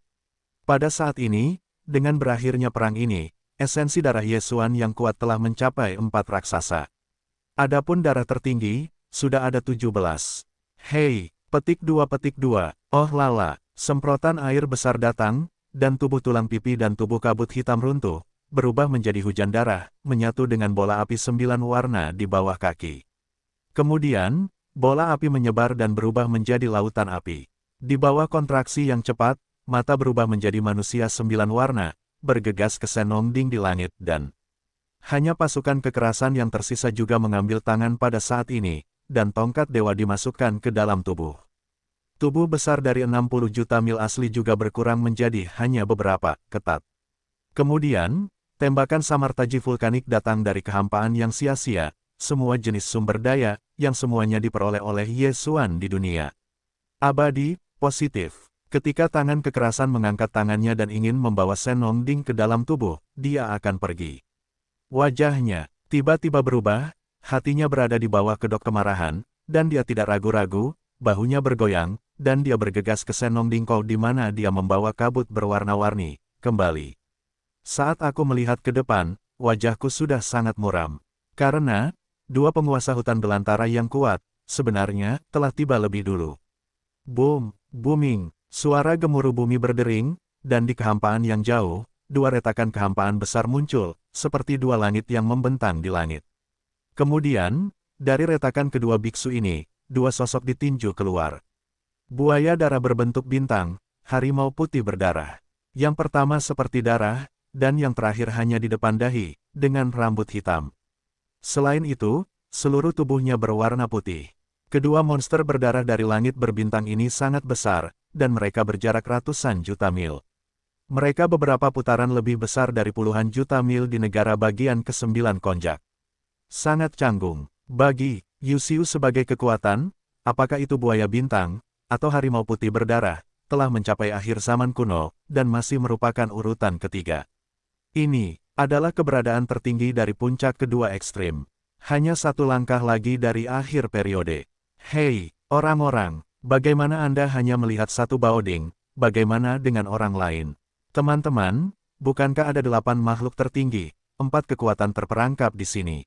Pada saat ini, dengan berakhirnya perang ini, esensi darah Yesuan yang kuat telah mencapai 4 raksasa. Adapun darah tertinggi, sudah ada 17. Hei, petik 2. Oh lala, semprotan air besar datang, dan tubuh tulang pipi dan tubuh kabut hitam runtuh, berubah menjadi hujan darah, menyatu dengan bola api 9 warna di bawah kaki. Kemudian, bola api menyebar dan berubah menjadi lautan api. Di bawah kontraksi yang cepat, mata berubah menjadi manusia 9 warna, bergegas ke Senong Ding di langit dan hanya pasukan kekerasan yang tersisa juga mengambil tangan pada saat ini, dan tongkat dewa dimasukkan ke dalam tubuh. Tubuh besar dari 60 juta mil asli juga berkurang menjadi hanya beberapa, ketat. Kemudian, tembakan samartaji vulkanik datang dari kehampaan yang sia-sia, semua jenis sumber daya, yang semuanya diperoleh oleh Yesuan di dunia. Abadi, positif. Ketika tangan kekerasan mengangkat tangannya dan ingin membawa Senong Ding ke dalam tubuh, dia akan pergi. Wajahnya tiba-tiba berubah, hatinya berada di bawah kedok kemarahan, dan dia tidak ragu-ragu, bahunya bergoyang, dan dia bergegas ke Senong Ding Kou di mana dia membawa kabut berwarna-warni, kembali. Saat aku melihat ke depan, wajahku sudah sangat muram. Karena, 2 penguasa hutan belantara yang kuat, sebenarnya, telah tiba lebih dulu. Boom, booming. Suara gemuruh bumi berdering, dan di kehampaan yang jauh, 2 retakan kehampaan besar muncul, seperti 2 langit yang membentang di langit. Kemudian, dari retakan kedua biksu ini, 2 sosok ditinju keluar. Buaya darah berbentuk bintang, harimau putih berdarah. Yang pertama seperti darah, dan yang terakhir hanya di depan dahi, dengan rambut hitam. Selain itu, seluruh tubuhnya berwarna putih. Kedua monster berdarah dari langit berbintang ini sangat besar, dan mereka berjarak ratusan juta mil. Mereka beberapa putaran lebih besar dari puluhan juta mil di negara bagian ke-9 Konjak. Sangat canggung. Bagi Yusiu sebagai kekuatan, apakah itu buaya bintang, atau harimau putih berdarah, telah mencapai akhir zaman kuno, dan masih merupakan urutan ketiga. Ini adalah keberadaan tertinggi dari puncak kedua ekstrim. Hanya 1 langkah lagi dari akhir periode. Hei, orang-orang! Bagaimana Anda hanya melihat 1 baoding, bagaimana dengan orang lain? Teman-teman, bukankah ada 8 makhluk tertinggi, 4 kekuatan terperangkap di sini?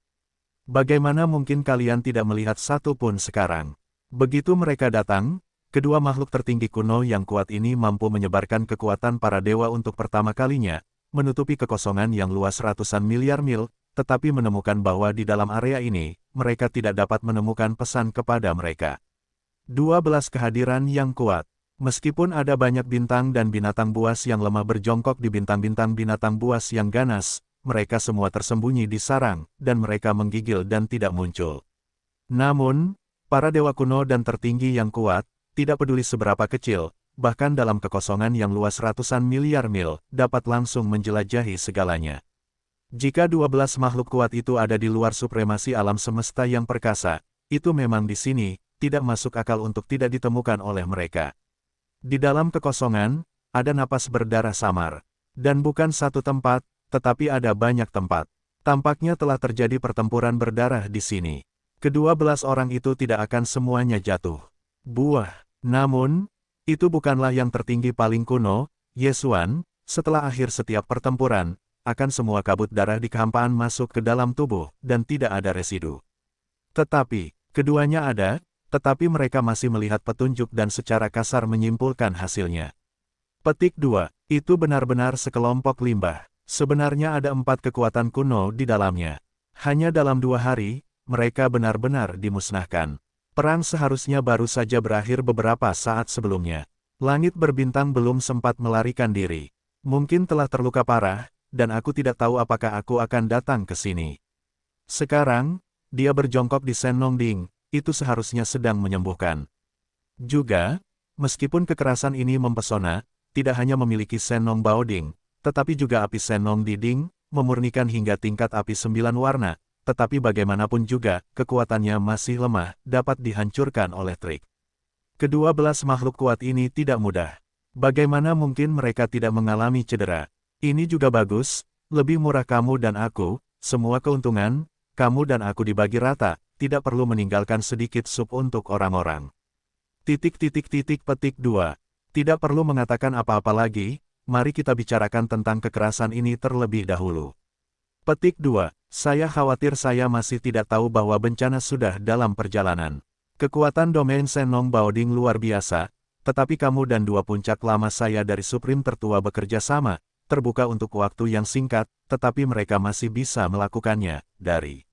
Bagaimana mungkin kalian tidak melihat satu pun sekarang? Begitu mereka datang, kedua makhluk tertinggi kuno yang kuat ini mampu menyebarkan kekuatan para dewa untuk pertama kalinya, menutupi kekosongan yang luas ratusan miliar mil, tetapi menemukan bahwa di dalam area ini, mereka tidak dapat menemukan pesan kepada mereka. 12 kehadiran yang kuat. Meskipun ada banyak bintang dan binatang buas yang lemah berjongkok di bintang-bintang binatang buas yang ganas, mereka semua tersembunyi di sarang, dan mereka menggigil dan tidak muncul. Namun, para dewa kuno dan tertinggi yang kuat, tidak peduli seberapa kecil, bahkan dalam kekosongan yang luas ratusan miliar mil, dapat langsung menjelajahi segalanya. Jika 12 makhluk kuat itu ada di luar supremasi alam semesta yang perkasa, itu memang di sini, tidak masuk akal untuk tidak ditemukan oleh mereka. Di dalam kekosongan, ada napas berdarah samar. Dan bukan satu tempat, tetapi ada banyak tempat. Tampaknya telah terjadi pertempuran berdarah di sini. Kedua belas orang itu tidak akan semuanya jatuh. Buah. Namun, itu bukanlah yang tertinggi paling kuno, Yesuan, setelah akhir setiap pertempuran, akan semua kabut darah di kehampaan masuk ke dalam tubuh, dan tidak ada residu. Tetapi, keduanya ada, tetapi mereka masih melihat petunjuk dan secara kasar menyimpulkan hasilnya. Petik 2. Itu benar-benar sekelompok limbah. Sebenarnya ada 4 kekuatan kuno di dalamnya. Hanya dalam 2 hari, mereka benar-benar dimusnahkan. Perang seharusnya baru saja berakhir beberapa saat sebelumnya. Langit berbintang belum sempat melarikan diri. Mungkin telah terluka parah, dan aku tidak tahu apakah aku akan datang ke sini. Sekarang, dia berjongkok di Senong Ding, itu seharusnya sedang menyembuhkan. Juga, meskipun kekerasan ini mempesona, tidak hanya memiliki Senong Baoding, tetapi juga api Senong Diding, memurnikan hingga tingkat api 9 warna, tetapi bagaimanapun juga, kekuatannya masih lemah, dapat dihancurkan oleh trik. Kedua belas makhluk kuat ini tidak mudah. Bagaimana mungkin mereka tidak mengalami cedera? Ini juga bagus, lebih murah kamu dan aku, semua keuntungan, kamu dan aku dibagi rata, tidak perlu meninggalkan sedikit sup untuk orang-orang. Petik 2. Tidak perlu mengatakan apa-apa lagi, mari kita bicarakan tentang kekerasan ini terlebih dahulu. Petik 2. Saya khawatir saya masih tidak tahu bahwa bencana sudah dalam perjalanan. Kekuatan domain Senong Baoding luar biasa, tetapi kamu dan dua puncak lama saya dari Supreme tertua bekerja sama, terbuka untuk waktu yang singkat, tetapi mereka masih bisa melakukannya, dari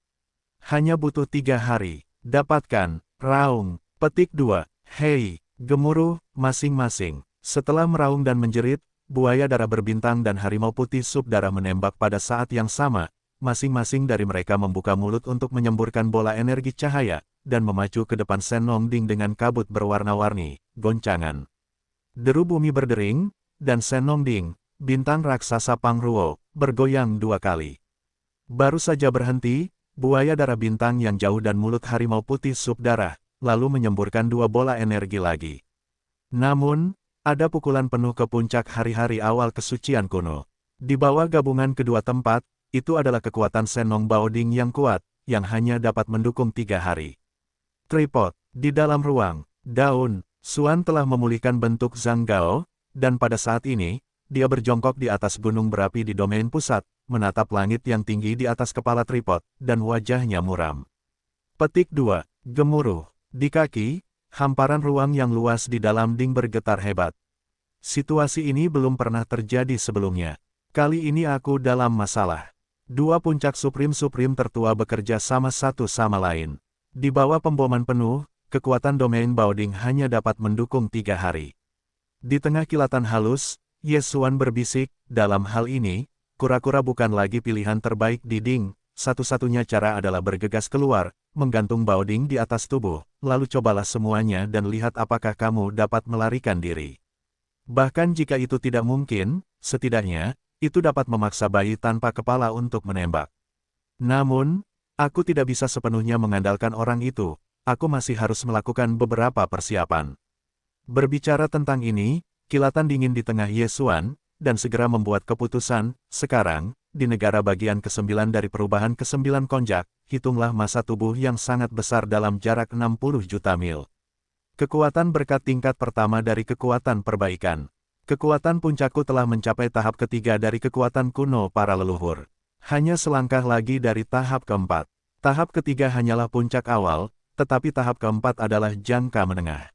hanya butuh 3 hari. Dapatkan, raung. Petik 2. Hei, gemuruh, masing-masing. Setelah meraung dan menjerit, buaya darah berbintang dan harimau putih sup darah menembak pada saat yang sama, masing-masing dari mereka membuka mulut untuk menyemburkan bola energi cahaya, dan memacu ke depan Senong Ding dengan kabut berwarna-warni, goncangan. Deru bumi berdering, dan Senong Ding, bintang raksasa Pangruo, bergoyang 2 kali. Baru saja berhenti, buaya darah bintang yang jauh dan mulut harimau putih sup darah, lalu menyemburkan 2 bola energi lagi. Namun, ada pukulan penuh ke puncak hari-hari awal kesucian kuno. Di bawah gabungan kedua tempat, itu adalah kekuatan Senong Baoding yang kuat, yang hanya dapat mendukung 3 hari. Tripod, di dalam ruang, daun, Xuan telah memulihkan bentuk Zhang Gao, dan pada saat ini, dia berjongkok di atas gunung berapi di domain pusat, menatap langit yang tinggi di atas kepala tripod, dan wajahnya muram. Petik 2. Gemuruh. Di kaki, hamparan ruang yang luas di dalam ding bergetar hebat. Situasi ini belum pernah terjadi sebelumnya. Kali ini aku dalam masalah. Dua puncak Supreme tertua bekerja sama satu sama lain. Di bawah pemboman penuh, kekuatan domain Baoding hanya dapat mendukung 3 hari. Di tengah kilatan halus, Ye Xuan berbisik, dalam hal ini, kura-kura bukan lagi pilihan terbaik di ding, satu-satunya cara adalah bergegas keluar, menggantung Baoding di atas tubuh, lalu cobalah semuanya dan lihat apakah kamu dapat melarikan diri. Bahkan jika itu tidak mungkin, setidaknya, itu dapat memaksa bayi tanpa kepala untuk menembak. Namun, aku tidak bisa sepenuhnya mengandalkan orang itu, aku masih harus melakukan beberapa persiapan. Berbicara tentang ini, kilatan dingin di tengah Ye Xuan, dan segera membuat keputusan, sekarang, di negara bagian ke-9 dari perubahan ke-9 konjak, hitunglah masa tubuh yang sangat besar dalam jarak 60 juta mil. Kekuatan berkat tingkat pertama dari kekuatan perbaikan. Kekuatan puncakku telah mencapai tahap ketiga dari kekuatan kuno para leluhur. Hanya selangkah lagi dari tahap keempat. Tahap ketiga hanyalah puncak awal, tetapi tahap keempat adalah jangka menengah.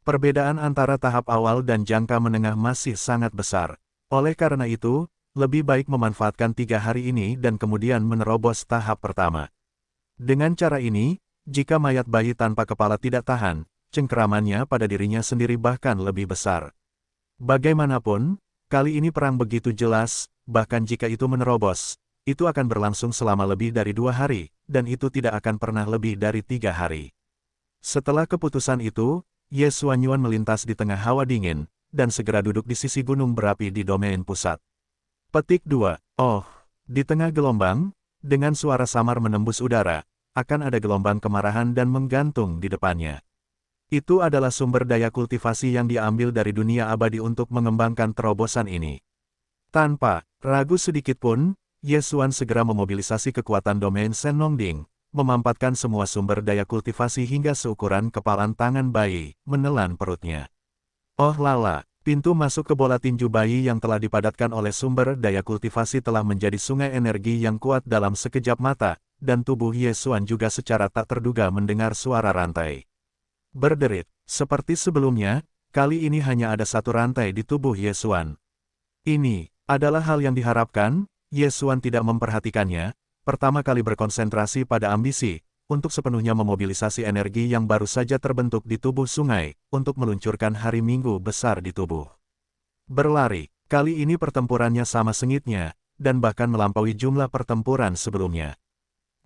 Perbedaan antara tahap awal dan jangka menengah masih sangat besar. Oleh karena itu, lebih baik memanfaatkan 3 hari ini dan kemudian menerobos tahap pertama. Dengan cara ini, jika mayat bayi tanpa kepala tidak tahan, cengkeramannya pada dirinya sendiri bahkan lebih besar. Bagaimanapun, kali ini perang begitu jelas, bahkan jika itu menerobos, itu akan berlangsung selama lebih dari 2 hari, dan itu tidak akan pernah lebih dari 3 hari. Setelah keputusan itu, Ye Xuanyuan melintas di tengah hawa dingin, dan segera duduk di sisi gunung berapi di domain pusat. Petik 2. Oh, di tengah gelombang, dengan suara samar menembus udara, akan ada gelombang kemarahan dan menggantung di depannya. Itu adalah sumber daya kultivasi yang diambil dari dunia abadi untuk mengembangkan terobosan ini. Tanpa ragu sedikit pun, Ye Xuan segera memobilisasi kekuatan domain Senong Ding, memampatkan semua sumber daya kultivasi hingga seukuran kepalan tangan bayi, menelan perutnya. Oh lala, pintu masuk ke bola tinju bayi yang telah dipadatkan oleh sumber daya kultivasi telah menjadi sungai energi yang kuat dalam sekejap mata, dan tubuh Ye Xuan juga secara tak terduga mendengar suara rantai berderit. Seperti sebelumnya, kali ini hanya ada satu rantai di tubuh Ye Xuan. Ini adalah hal yang diharapkan, Ye Xuan tidak memperhatikannya, pertama kali berkonsentrasi pada ambisi, untuk sepenuhnya memobilisasi energi yang baru saja terbentuk di tubuh sungai, untuk meluncurkan hari Minggu besar di tubuh. Berlari, kali ini pertempurannya sama sengitnya, dan bahkan melampaui jumlah pertempuran sebelumnya.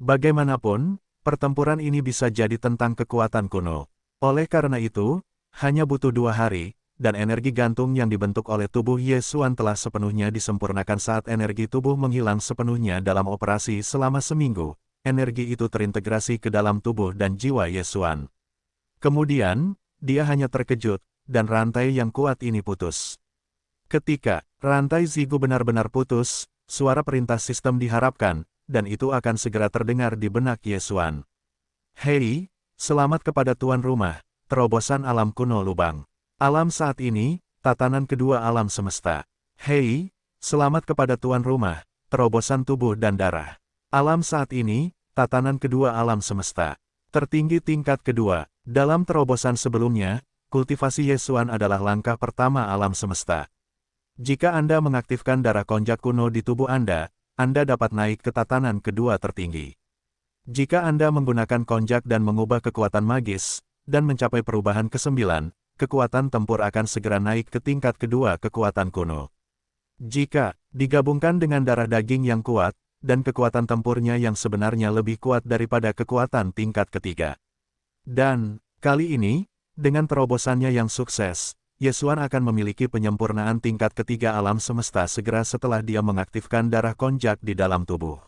Bagaimanapun, pertempuran ini bisa jadi tentang kekuatan kuno. Oleh karena itu, hanya butuh 2 hari, dan energi gantung yang dibentuk oleh tubuh Ye Xuan telah sepenuhnya disempurnakan saat energi tubuh menghilang sepenuhnya dalam operasi selama seminggu. Energi itu terintegrasi ke dalam tubuh dan jiwa Ye Xuan. Kemudian, dia hanya terkejut, dan rantai yang kuat ini putus. Ketika rantai Zigu benar-benar putus, suara perintah sistem diharapkan, dan itu akan segera terdengar di benak Ye Xuan. Hei, selamat kepada tuan rumah, terobosan alam kuno lubang. Alam saat ini, tatanan kedua alam semesta. Hei, selamat kepada tuan rumah, terobosan tubuh dan darah. Alam saat ini, tatanan kedua alam semesta. Tertinggi tingkat kedua. Dalam terobosan sebelumnya, kultivasi Ye Xuan adalah langkah pertama alam semesta. Jika Anda mengaktifkan darah konjak kuno di tubuh Anda dapat naik ke tatanan kedua tertinggi. Jika Anda menggunakan konjak dan mengubah kekuatan magis, dan mencapai perubahan ke-9, kekuatan tempur akan segera naik ke tingkat kedua kekuatan kuno. Jika digabungkan dengan darah daging yang kuat, dan kekuatan tempurnya yang sebenarnya lebih kuat daripada kekuatan tingkat ketiga. Dan, kali ini, dengan terobosannya yang sukses, Ye Xuan akan memiliki penyempurnaan tingkat ketiga alam semesta segera setelah dia mengaktifkan darah konjak di dalam tubuh.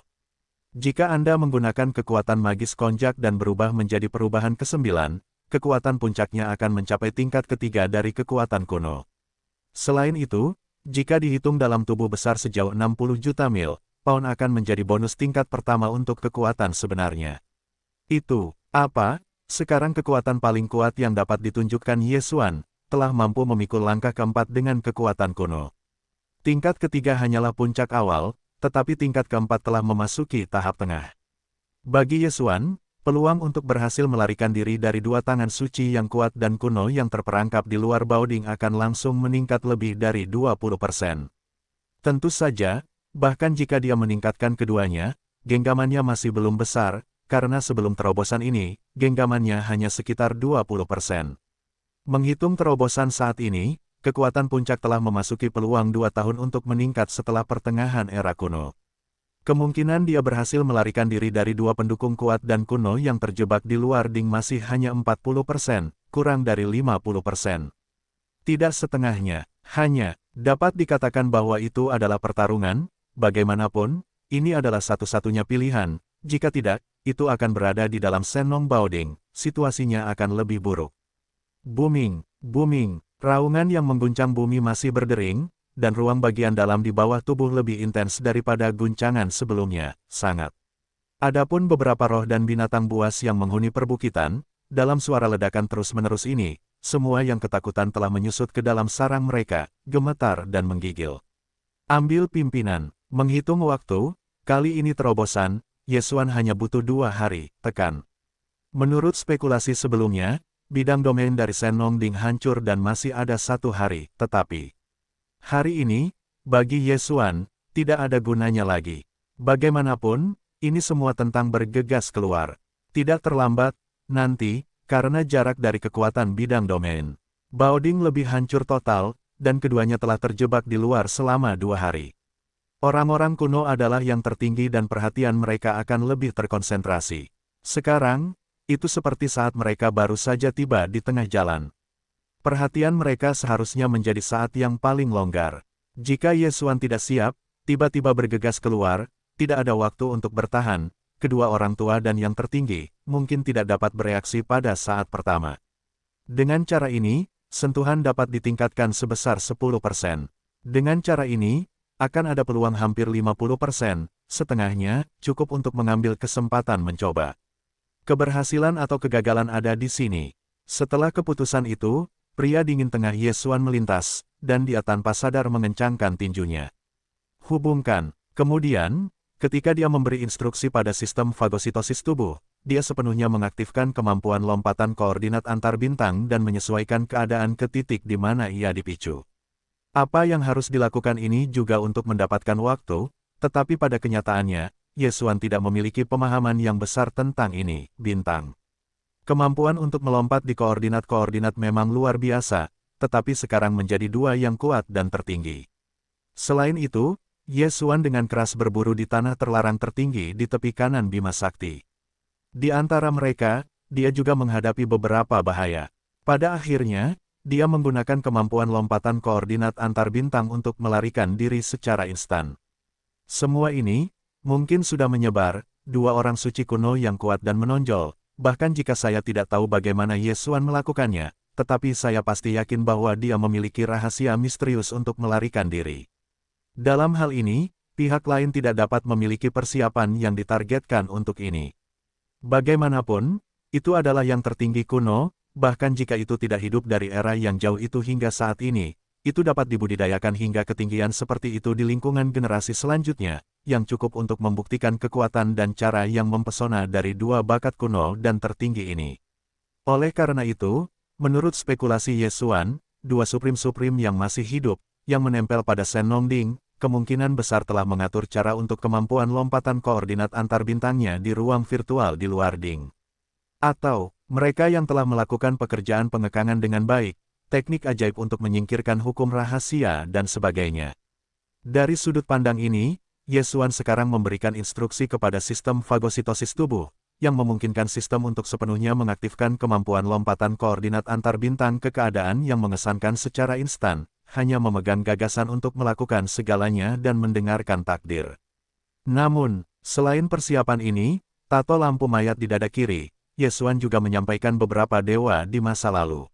Jika Anda menggunakan kekuatan magis konjak dan berubah menjadi perubahan ke-9, kekuatan puncaknya akan mencapai tingkat ketiga dari kekuatan kuno. Selain itu, jika dihitung dalam tubuh besar sejauh 60 juta mil, pound akan menjadi bonus tingkat pertama untuk kekuatan sebenarnya. Itu, apa? Sekarang kekuatan paling kuat yang dapat ditunjukkan Ye Xuan, telah mampu memikul langkah keempat dengan kekuatan kuno. Tingkat ketiga hanyalah puncak awal, tetapi tingkat keempat telah memasuki tahap tengah. Bagi Ye Xuan, peluang untuk berhasil melarikan diri dari dua tangan suci yang kuat dan kuno yang terperangkap di luar Baoding akan langsung meningkat lebih dari 20%. Tentu saja, bahkan jika dia meningkatkan keduanya, genggamannya masih belum besar, karena sebelum terobosan ini, genggamannya hanya sekitar 20%. Menghitung terobosan saat ini, kekuatan puncak telah memasuki peluang 2 tahun untuk meningkat setelah pertengahan era kuno. Kemungkinan dia berhasil melarikan diri dari dua pendukung kuat dan kuno yang terjebak di luar Ding masih hanya 40%, kurang dari 50%. Tidak setengahnya, hanya dapat dikatakan bahwa itu adalah pertarungan. Bagaimanapun, ini adalah satu-satunya pilihan. Jika tidak, itu akan berada di dalam Sennong Baoding, situasinya akan lebih buruk. Booming, booming, raungan yang mengguncang bumi masih berdering, dan ruang bagian dalam di bawah tubuh lebih intens daripada guncangan sebelumnya, sangat. Adapun beberapa roh dan binatang buas yang menghuni perbukitan, dalam suara ledakan terus-menerus ini, semua yang ketakutan telah menyusut ke dalam sarang mereka, gemetar dan menggigil. Ambil pimpinan, menghitung waktu, kali ini terobosan, Ye Xuan hanya butuh 2 hari, tekan. Menurut spekulasi sebelumnya, bidang domain dari Sennong Ding hancur dan masih ada 1 hari, tetapi hari ini, bagi Ye Xuan, tidak ada gunanya lagi. Bagaimanapun, ini semua tentang bergegas keluar. Tidak terlambat, nanti, karena jarak dari kekuatan bidang domain. Baoding lebih hancur total, dan keduanya telah terjebak di luar selama 2 hari. Orang-orang kuno adalah yang tertinggi dan perhatian mereka akan lebih terkonsentrasi. Sekarang, itu seperti saat mereka baru saja tiba di tengah jalan. Perhatian mereka seharusnya menjadi saat yang paling longgar. Jika Ye Xuan tidak siap, tiba-tiba bergegas keluar, tidak ada waktu untuk bertahan, kedua orang tua dan yang tertinggi, mungkin tidak dapat bereaksi pada saat pertama. Dengan cara ini, sentuhan dapat ditingkatkan sebesar 10%. Dengan cara ini, akan ada peluang hampir 50%, setengahnya, cukup untuk mengambil kesempatan mencoba. Keberhasilan atau kegagalan ada di sini. Setelah keputusan itu, pria dingin tengah Ye Xuan melintas, dan dia tanpa sadar mengencangkan tinjunya. Hubungkan. Kemudian, ketika dia memberi instruksi pada sistem fagositosis tubuh, dia sepenuhnya mengaktifkan kemampuan lompatan koordinat antar bintang dan menyesuaikan keadaan ke titik di mana ia dipicu. Apa yang harus dilakukan ini juga untuk mendapatkan waktu, tetapi pada kenyataannya, Ye Xuan tidak memiliki pemahaman yang besar tentang ini, bintang. Kemampuan untuk melompat di koordinat-koordinat memang luar biasa, tetapi sekarang menjadi dua yang kuat dan tertinggi. Selain itu, Ye Xuan dengan keras berburu di tanah terlarang tertinggi di tepi kanan Bima Sakti. Di antara mereka, dia juga menghadapi beberapa bahaya. Pada akhirnya, dia menggunakan kemampuan lompatan koordinat antar bintang untuk melarikan diri secara instan. Semua ini, mungkin sudah menyebar, dua orang suci kuno yang kuat dan menonjol, bahkan jika saya tidak tahu bagaimana Ye Xuan melakukannya, tetapi saya pasti yakin bahwa dia memiliki rahasia misterius untuk melarikan diri. Dalam hal ini, pihak lain tidak dapat memiliki persiapan yang ditargetkan untuk ini. Bagaimanapun, itu adalah yang tertinggi kuno, bahkan jika itu tidak hidup dari era yang jauh itu hingga saat ini, itu dapat dibudidayakan hingga ketinggian seperti itu di lingkungan generasi selanjutnya, yang cukup untuk membuktikan kekuatan dan cara yang mempesona dari dua bakat kuno dan tertinggi ini. Oleh karena itu, menurut spekulasi Ye Xuan, dua Supreme-Supreme yang masih hidup, yang menempel pada Shen Nongding, kemungkinan besar telah mengatur cara untuk kemampuan lompatan koordinat antar bintangnya di ruang virtual di luar Ding. Atau, mereka yang telah melakukan pekerjaan pengekangan dengan baik, teknik ajaib untuk menyingkirkan hukum rahasia dan sebagainya. Dari sudut pandang ini, Ye Xuan sekarang memberikan instruksi kepada sistem fagositosis tubuh, yang memungkinkan sistem untuk sepenuhnya mengaktifkan kemampuan lompatan koordinat antar bintang ke keadaan yang mengesankan secara instan, hanya memegang gagasan untuk melakukan segalanya dan mendengarkan takdir. Namun, selain persiapan ini, tato lampu mayat di dada kiri, Ye Xuan juga menyampaikan beberapa dewa di masa lalu.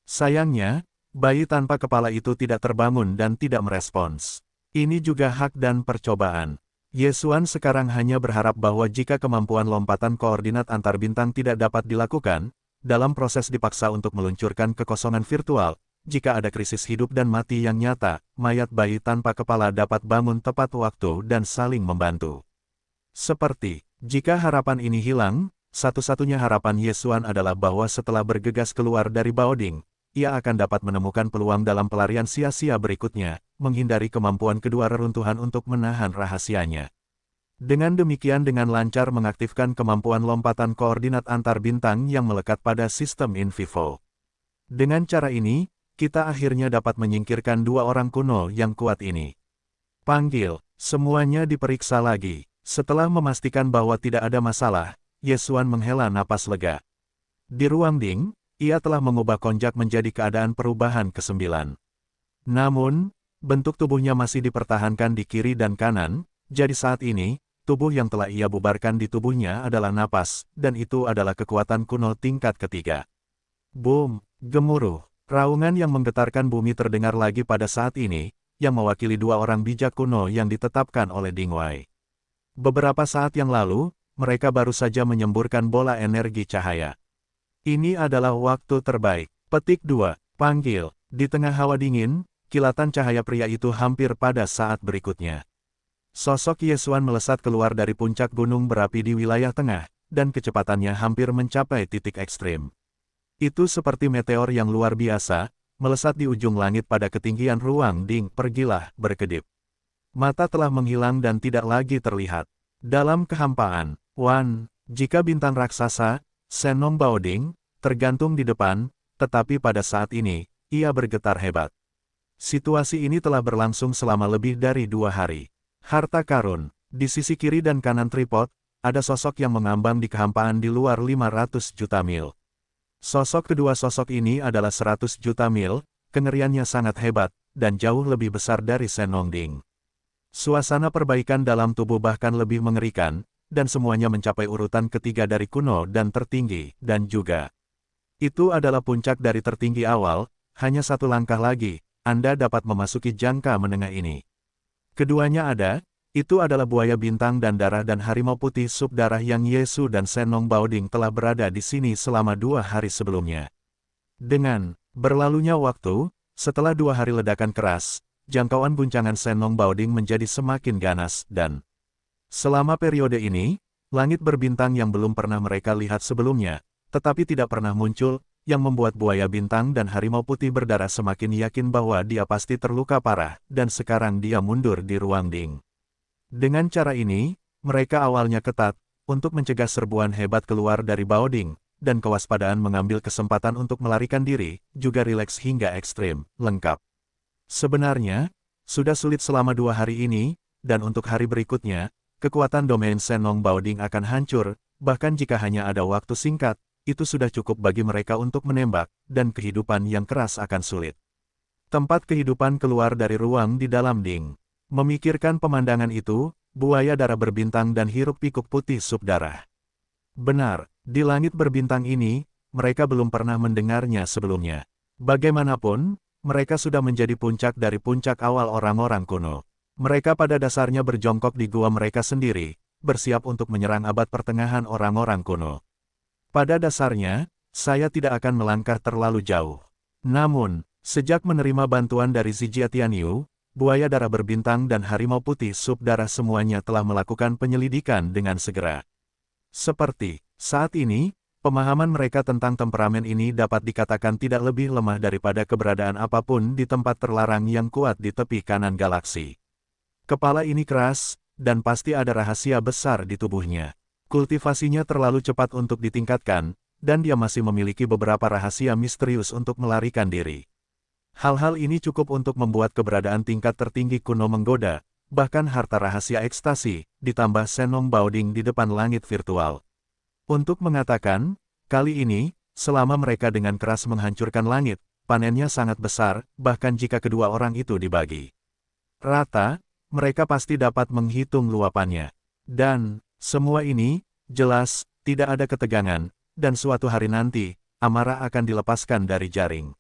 Sayangnya, bayi tanpa kepala itu tidak terbangun dan tidak merespons. Ini juga hak dan percobaan. Ye Xuan sekarang hanya berharap bahwa jika kemampuan lompatan koordinat antar bintang tidak dapat dilakukan, dalam proses dipaksa untuk meluncurkan kekosongan virtual, jika ada krisis hidup dan mati yang nyata, mayat bayi tanpa kepala dapat bangun tepat waktu dan saling membantu. Seperti, jika harapan ini hilang, satu-satunya harapan Ye Xuan adalah bahwa setelah bergegas keluar dari Baoding, ia akan dapat menemukan peluang dalam pelarian sia-sia berikutnya, menghindari kemampuan kedua reruntuhan untuk menahan rahasianya. Dengan demikian dengan lancar mengaktifkan kemampuan lompatan koordinat antar bintang yang melekat pada sistem in vivo. Dengan cara ini, kita akhirnya dapat menyingkirkan dua orang kuno yang kuat ini. Panggil, semuanya diperiksa lagi. Setelah memastikan bahwa tidak ada masalah, Ye Xuan menghela napas lega. Di ruang Ding, ia telah mengubah konjak menjadi keadaan perubahan ke-9. Namun, bentuk tubuhnya masih dipertahankan di kiri dan kanan, jadi saat ini, tubuh yang telah ia bubarkan di tubuhnya adalah napas, dan itu adalah kekuatan kuno tingkat ketiga. Boom, gemuruh, raungan yang menggetarkan bumi terdengar lagi pada saat ini, yang mewakili dua orang bijak kuno yang ditetapkan oleh Ding Wei. Beberapa saat yang lalu, mereka baru saja menyemburkan bola energi cahaya. Ini adalah waktu terbaik. Petik 2. Panggil. Di tengah hawa dingin, kilatan cahaya pria itu hampir pada saat berikutnya. Sosok Ye Xuan melesat keluar dari puncak gunung berapi di wilayah tengah, dan kecepatannya hampir mencapai titik ekstrim. Itu seperti meteor yang luar biasa, melesat di ujung langit pada ketinggian ruang Ding. Pergilah, berkedip. Mata telah menghilang dan tidak lagi terlihat. Dalam kehampaan, jika bintang raksasa, Shen Nong Baoding, tergantung di depan, tetapi pada saat ini, ia bergetar hebat. Situasi ini telah berlangsung selama lebih dari 2 hari. Harta karun, di sisi kiri dan kanan tripod, ada sosok yang mengambang di kehampaan di luar 500 juta mil. Sosok kedua sosok ini adalah 100 juta mil, kengeriannya sangat hebat, dan jauh lebih besar dari Shen Nongding. Suasana perbaikan dalam tubuh bahkan lebih mengerikan, dan semuanya mencapai urutan ketiga dari kuno dan tertinggi, dan juga. Itu adalah puncak dari tertinggi awal, hanya satu langkah lagi, Anda dapat memasuki jangka menengah ini. Keduanya ada, itu adalah buaya bintang dan darah dan harimau putih subdarah yang Yesu dan Shen Nong Baoding telah berada di sini selama 2 hari sebelumnya. Dengan berlalunya waktu, setelah 2 hari ledakan keras, jangkauan guncangan Shen Nong Baoding menjadi semakin ganas, dan selama periode ini, langit berbintang yang belum pernah mereka lihat sebelumnya, tetapi tidak pernah muncul, yang membuat buaya bintang dan harimau putih berdarah semakin yakin bahwa dia pasti terluka parah, dan sekarang dia mundur di ruang Ding. Dengan cara ini, mereka awalnya ketat, untuk mencegah serbuan hebat keluar dari Baoding, dan kewaspadaan mengambil kesempatan untuk melarikan diri, juga rileks hingga ekstrim, lengkap. Sebenarnya, sudah sulit selama 2 hari ini, dan untuk hari berikutnya, kekuatan domain Senong Baoding akan hancur, bahkan jika hanya ada waktu singkat, itu sudah cukup bagi mereka untuk menembak, dan kehidupan yang keras akan sulit. Tempat kehidupan keluar dari ruang di dalam Ding. Memikirkan pemandangan itu, buaya darah berbintang dan hiruk-pikuk putih sup darah. Benar, di langit berbintang ini, mereka belum pernah mendengarnya sebelumnya. Bagaimanapun, mereka sudah menjadi puncak dari puncak awal orang-orang kuno. Mereka pada dasarnya berjongkok di gua mereka sendiri, bersiap untuk menyerang abad pertengahan orang-orang kuno. Pada dasarnya, saya tidak akan melangkah terlalu jauh. Namun, sejak menerima bantuan dari Zijia Tianyu, buaya darah berbintang dan harimau putih sup darah semuanya telah melakukan penyelidikan dengan segera. Seperti saat ini, pemahaman mereka tentang temperamen ini dapat dikatakan tidak lebih lemah daripada keberadaan apapun di tempat terlarang yang kuat di tepi kanan galaksi. Kepala ini keras, dan pasti ada rahasia besar di tubuhnya. Kultivasinya terlalu cepat untuk ditingkatkan, dan dia masih memiliki beberapa rahasia misterius untuk melarikan diri. Hal-hal ini cukup untuk membuat keberadaan tingkat tertinggi kuno menggoda, bahkan harta rahasia ekstasi, ditambah Senong Baoding di depan langit virtual. Untuk mengatakan, kali ini, selama mereka dengan keras menghancurkan langit, panennya sangat besar, bahkan jika kedua orang itu dibagi rata, mereka pasti dapat menghitung luapannya. Dan, semua ini, jelas, tidak ada ketegangan, dan suatu hari nanti, amarah akan dilepaskan dari jaring.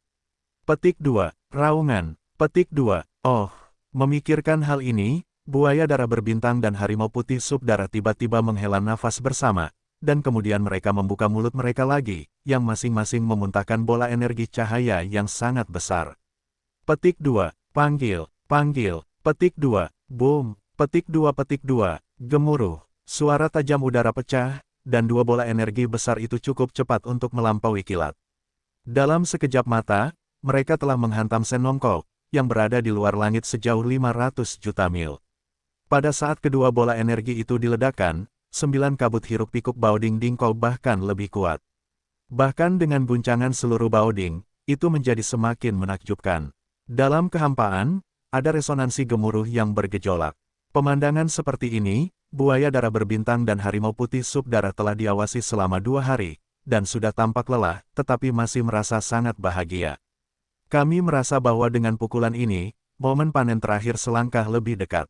Petik 2. Raungan. Petik 2. Oh, memikirkan hal ini, buaya darah berbintang dan harimau putih sup darah tiba-tiba menghela nafas bersama, dan kemudian mereka membuka mulut mereka lagi, yang masing-masing memuntahkan bola energi cahaya yang sangat besar. Petik 2. Panggil, panggil. Petik 2. Boom. Petik 2. Petik 2. Gemuruh. Suara tajam udara pecah, dan dua bola energi besar itu cukup cepat untuk melampaui kilat. Dalam sekejap mata, mereka telah menghantam Senongkok, yang berada di luar langit sejauh 500 juta mil. Pada saat kedua bola energi itu diledakkan, 9 kabut hiruk-pikuk Baoding Dingko bahkan lebih kuat. Bahkan dengan guncangan seluruh Baoding, itu menjadi semakin menakjubkan. Dalam kehampaan, ada resonansi gemuruh yang bergejolak. Pemandangan seperti ini, buaya darah berbintang dan harimau putih sup darah telah diawasi selama 2 hari, dan sudah tampak lelah, tetapi masih merasa sangat bahagia. Kami merasa bahwa dengan pukulan ini, momen panen terakhir selangkah lebih dekat.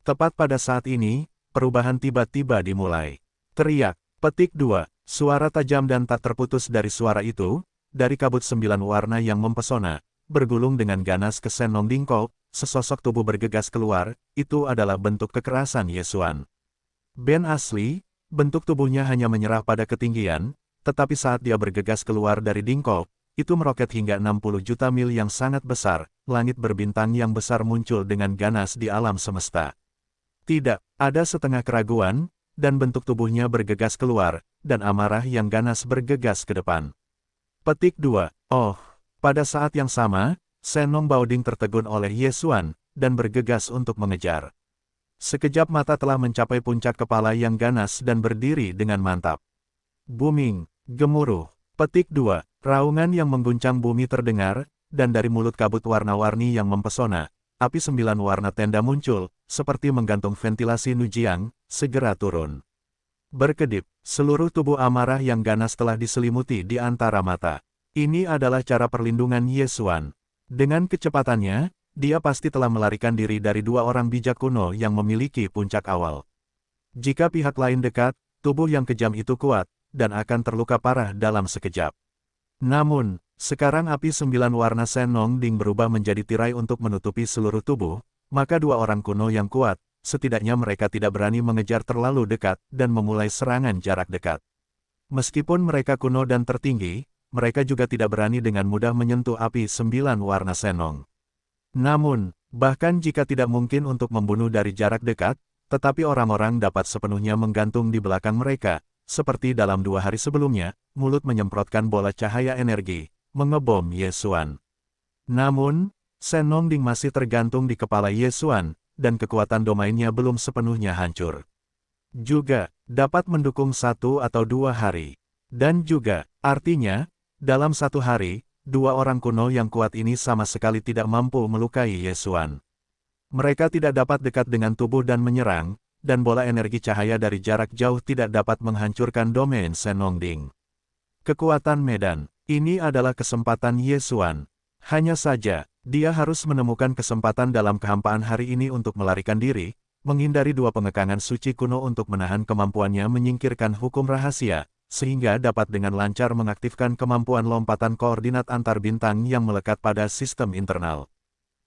Tepat pada saat ini, perubahan tiba-tiba dimulai. Teriak, petik 2, suara tajam dan tak terputus dari suara itu, dari kabut 9 warna yang mempesona, bergulung dengan ganas ke Senong Dingko, sesosok tubuh bergegas keluar, itu adalah bentuk kekerasan Yesuan. Ben asli, bentuk tubuhnya hanya menyerah pada ketinggian, tetapi saat dia bergegas keluar dari Dingko, itu meroket hingga 60 juta mil yang sangat besar, langit berbintang yang besar muncul dengan ganas di alam semesta. Tidak, ada setengah keraguan, dan bentuk tubuhnya bergegas keluar, dan amarah yang ganas bergegas ke depan. Petik 2. Oh, pada saat yang sama, Senong Baoding tertegun oleh Yesuan, dan bergegas untuk mengejar. Sekejap mata telah mencapai puncak kepala yang ganas dan berdiri dengan mantap. Booming, gemuruh. Petik 2. Raungan yang mengguncang bumi terdengar, dan dari mulut kabut warna-warni yang mempesona, api 9 warna tenda muncul, seperti menggantung ventilasi Nujiang, segera turun. Berkedip, seluruh tubuh amarah yang ganas telah diselimuti di antara mata. Ini adalah cara perlindungan Yesuan. Dengan kecepatannya, dia pasti telah melarikan diri dari 2 orang bijak kuno yang memiliki puncak awal. Jika pihak lain dekat, tubuh yang kejam itu kuat, dan akan terluka parah dalam sekejap. Namun, sekarang api 9 warna Senong Ding berubah menjadi tirai untuk menutupi seluruh tubuh, maka 2 orang kuno yang kuat, setidaknya mereka tidak berani mengejar terlalu dekat dan memulai serangan jarak dekat. Meskipun mereka kuno dan tertinggi, mereka juga tidak berani dengan mudah menyentuh api 9 warna Senong. Namun, bahkan jika tidak mungkin untuk membunuh dari jarak dekat, tetapi orang-orang dapat sepenuhnya menggantung di belakang mereka, seperti dalam 2 hari sebelumnya, mulut menyemprotkan bola cahaya energi, mengebom Yesuan. Namun, Senong Ding masih tergantung di kepala Yesuan, dan kekuatan domainnya belum sepenuhnya hancur. Juga, dapat mendukung 1 atau 2 hari. Dan juga, artinya, dalam 1 hari, 2 orang kuno yang kuat ini sama sekali tidak mampu melukai Ye Xuan. Mereka tidak dapat dekat dengan tubuh dan menyerang, dan bola energi cahaya dari jarak jauh tidak dapat menghancurkan domain Senongding. Kekuatan medan. Ini adalah kesempatan Ye Xuan. Hanya saja, dia harus menemukan kesempatan dalam kehampaan hari ini untuk melarikan diri, menghindari 2 pengekangan suci kuno untuk menahan kemampuannya menyingkirkan hukum rahasia, sehingga dapat dengan lancar mengaktifkan kemampuan lompatan koordinat antar bintang yang melekat pada sistem internal.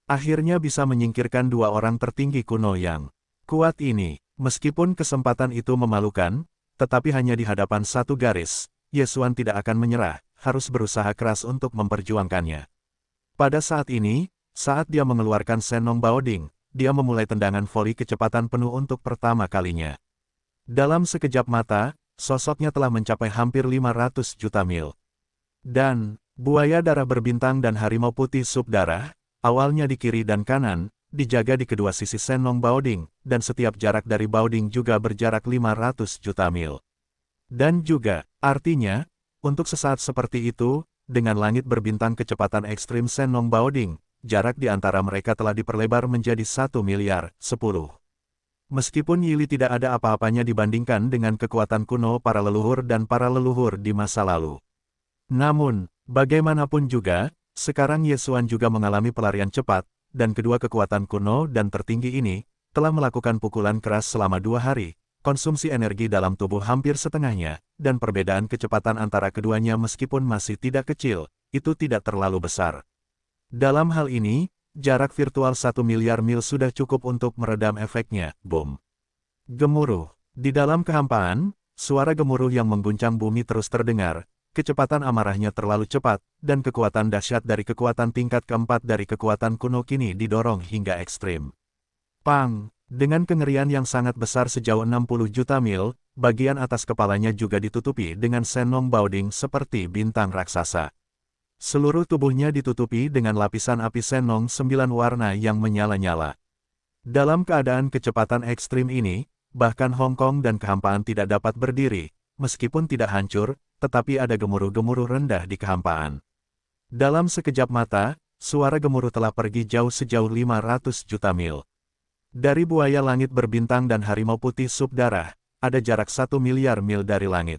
Akhirnya bisa menyingkirkan 2 orang tertinggi kuno yang kuat ini. Meskipun kesempatan itu memalukan, tetapi hanya di hadapan 1 garis, Ye Xuan tidak akan menyerah, harus berusaha keras untuk memperjuangkannya. Pada saat ini, saat dia mengeluarkan Senong Baoding, dia memulai tendangan voli kecepatan penuh untuk pertama kalinya. Dalam sekejap mata, sosoknya telah mencapai hampir 500 juta mil. Dan, buaya darah berbintang dan harimau putih sub darah, awalnya di kiri dan kanan, dijaga di kedua sisi Senong Baoding, dan setiap jarak dari Baoding juga berjarak 500 juta mil. Dan juga, artinya, untuk sesaat seperti itu, dengan langit berbintang kecepatan ekstrim Senong Baoding, jarak di antara mereka telah diperlebar menjadi 1 miliar, 10. Meskipun Yili tidak ada apa-apanya dibandingkan dengan kekuatan kuno para leluhur dan para leluhur di masa lalu. Namun, bagaimanapun juga, sekarang Ye Xuan juga mengalami pelarian cepat, dan kedua kekuatan kuno dan tertinggi ini, telah melakukan pukulan keras selama 2 hari, konsumsi energi dalam tubuh hampir setengahnya, dan perbedaan kecepatan antara keduanya meskipun masih tidak kecil, itu tidak terlalu besar. Dalam hal ini, jarak virtual 1 miliar mil sudah cukup untuk meredam efeknya. Boom. Gemuruh. Di dalam kehampaan, suara gemuruh yang mengguncang bumi terus terdengar, kecepatan amarahnya terlalu cepat, dan kekuatan dahsyat dari kekuatan tingkat keempat dari kekuatan kuno kini didorong hingga ekstrim. Pang! Dengan kengerian yang sangat besar sejauh 60 juta mil, bagian atas kepalanya juga ditutupi dengan Senong Baoding seperti bintang raksasa. Seluruh tubuhnya ditutupi dengan lapisan api Senong 9 warna yang menyala-nyala. Dalam keadaan kecepatan ekstrim ini, bahkan Hong Kong dan kehampaan tidak dapat berdiri, meskipun tidak hancur, tetapi ada gemuruh-gemuruh rendah di kehampaan. Dalam sekejap mata, suara gemuruh telah pergi jauh sejauh 500 juta mil. Dari buaya langit berbintang dan harimau putih sub darah, ada jarak 1 miliar mil dari langit.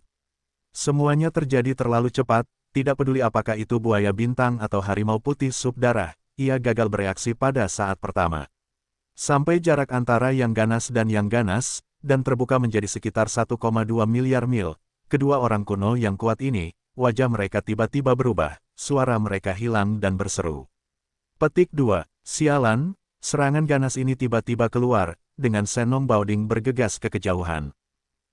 Semuanya terjadi terlalu cepat, tidak peduli apakah itu buaya bintang atau harimau putih sub darah, ia gagal bereaksi pada saat pertama. Sampai jarak antara yang ganas, dan terbuka menjadi sekitar 1,2 miliar mil, kedua orang kuno yang kuat ini, wajah mereka tiba-tiba berubah, suara mereka hilang dan berseru. Petik 2. Sialan, serangan ganas ini tiba-tiba keluar, dengan Senong Baoding bergegas ke kejauhan.